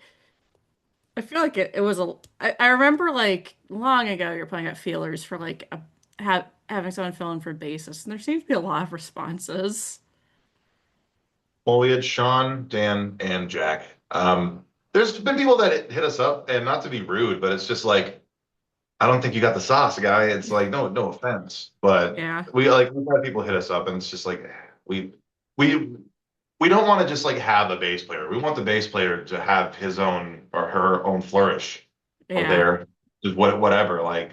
it was I remember like long ago you're playing at feelers for like having someone fill in for bassist, and there seems to be a lot of responses. Foliage, Sean, Dan, and Jack. There's been people that hit us up, and not to be rude, but it's just like, I don't think you got the sauce, guy. It's like, no offense, but Yeah. we've had people hit us up, and it's just like we we we don't want to just like have a bass player. We want the bass player to have his own or her own flourish or Yeah. their just whatever. Like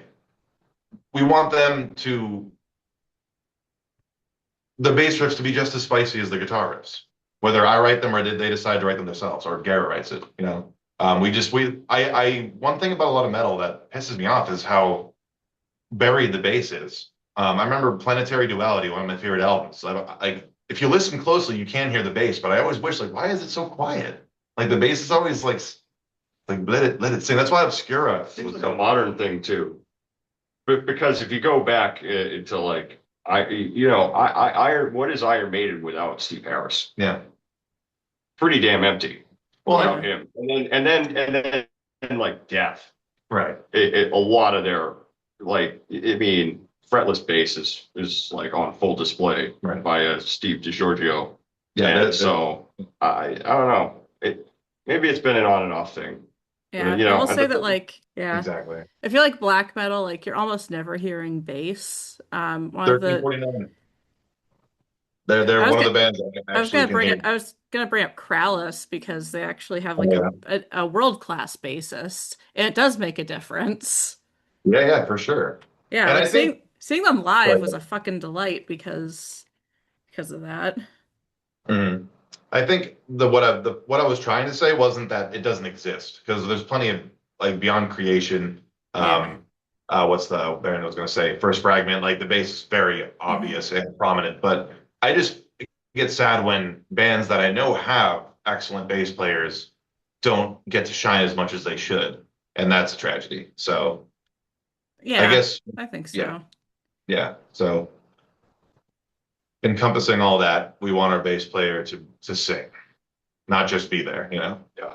we want them to the bass riffs to be just as spicy as the guitar riffs. Whether I write them or did they decide to write them themselves, or Garrett writes it, I one thing about a lot of metal that pisses me off is how buried the bass is. I remember Planetary Duality, one of my favorite albums. If you listen closely, you can hear the bass, but I always wish, like, why is it so quiet? Like the bass is always like Like let it sing. That's why Obscura It seems was like a modern thing too. But because if you go back into like what is Iron Maiden without Steve Harris? yeah. Pretty damn empty Well, without him. And then like Death. right. A lot of their like I mean fretless bass is like on full display Right. by Steve DiGiorgio. Yeah. And so I don't know. Maybe it's been an on and off thing. Yeah, You I know, will say that like, yeah, exactly. I feel like black metal, like you're almost never hearing bass. One of the 1349. They're I was one of the gonna bands that actually can hear. I was gonna bring up Krallice because they actually have like Oh, yeah. a world-class bassist, and it does make a difference. Yeah, for sure. Yeah, And like I think seeing them live like, was a fucking delight because of that. mhm. I think what I was trying to say wasn't that it doesn't exist because there's plenty of like beyond creation. Yeah. What's the band I was going to say? First Fragment. Like the bass is very Mhm. obvious and prominent, but I just get sad when bands that I know have excellent bass players don't get to shine as much as they should, and that's a tragedy. So I Yeah, guess I think yeah, so. yeah. So encompassing all that, we want our bass player to sing, not just be there, you know? yeah.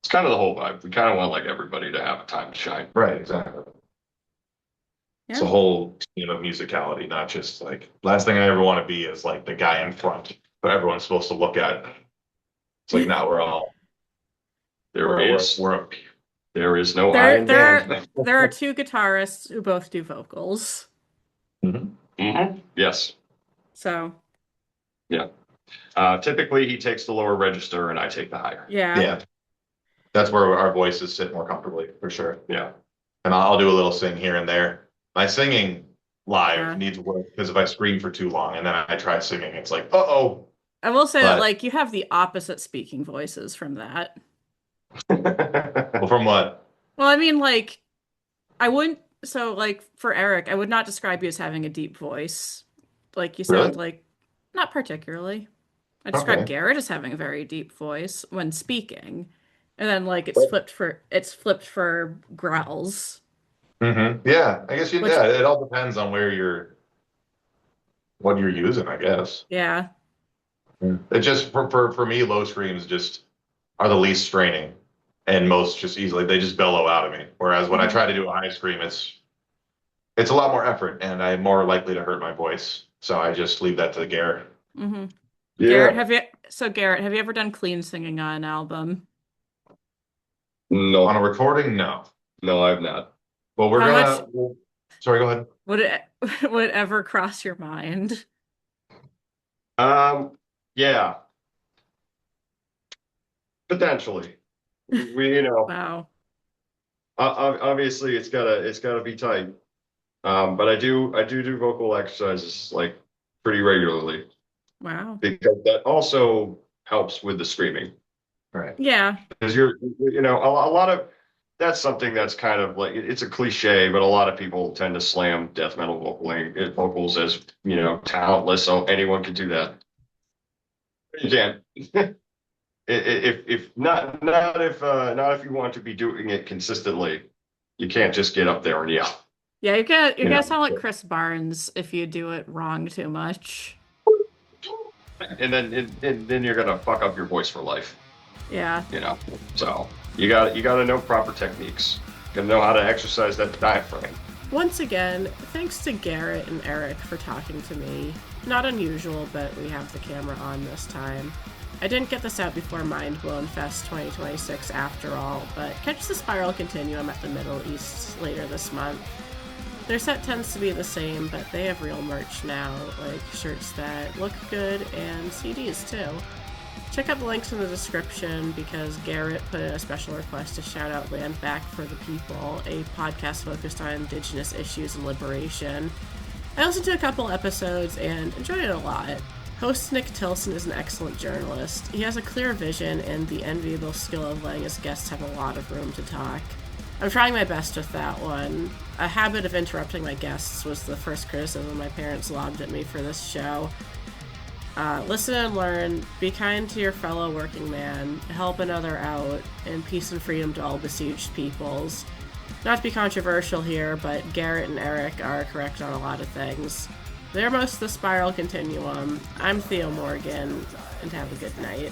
It's kind of the whole vibe. We kind of want like everybody to have a time to shine. Right, exactly. It's a Yeah. whole team of musicality, not just like last thing I ever want to be is like the guy in front, but everyone's supposed to look at. It's like now we're all There is we're a there is no I There in there are band. there are two guitarists who both do vocals. Mhm. Yes. So, Yeah. Typically he takes the lower register and I take the higher. yeah. Yeah. That's where our voices sit more comfortably for sure. Yeah. And I'll do a little sing here and there. My singing live Yeah. needs work because if I scream for too long and then I try singing, it's like, uh-oh. I will say that But like you have the opposite speaking voices from that. well, from what? Well, I mean like I wouldn't so like for Eric, I would not describe you as having a deep voice. Like you sound Really? like not particularly. I describe Okay. Garrett as having a very deep voice when speaking. And then like But it's flipped for growls, yeah, I guess which yeah, it all depends on what you're using, I guess. yeah. It just for me, low screams just are the least straining and most just easily they just bellow out of me. Whereas when I Hmm. try to do a high scream, it's a lot more effort and I'm more likely to hurt my voice. So I just leave that to the Garrett. Hmm. Garrett, Yeah. Garrett, have you ever done clean singing on an album? On No. a recording, no. No, I've not. Well, How much sorry, go ahead. would it would it ever cross your mind? Yeah, potentially. Wow. Obviously it's gotta be tight. But I do vocal exercises like pretty regularly Wow. because that also helps with the screaming. Right. Yeah. Because a lot of that's something that's kind of like it's a cliche, but a lot of people tend to slam death metal vocals as talentless, so anyone can do that. You can't. If not if you want to be doing it consistently, you can't just get up there and yell. Yeah, you're You gonna know, sound like Chris Barnes if you do it wrong too much. and then you're gonna fuck up your voice for life. Yeah. So you gotta know proper techniques. You gotta know how to exercise that diaphragm. Once again, thanks to Garrett and Eric for talking to me. Not unusual, but we have the camera on this time. I didn't get this out before Mind Blown Fest 2026 after all, but catch the Spiral Continuum at the Middle East later this month. Their set tends to be the same, but they have real merch now, like shirts that look good and CDs too. Check out the links in the description because Garrett put in a special request to shout out Land Back for the People, a podcast focused on Indigenous issues and liberation. I listened to a couple episodes and enjoyed it a lot. Host Nick Tilson is an excellent journalist. He has a clear vision and the enviable skill of letting his guests have a lot of room to talk. I'm trying my best with that one. A habit of interrupting my guests was the first criticism my parents lobbed at me for this show. Listen and learn. Be kind to your fellow working man. Help another out. And peace and freedom to all besieged peoples. Not to be controversial here, but Garrett and Eric are correct on a lot of things. They're most of the Spiral Continuum. I'm Theo Morgan, and have a good night.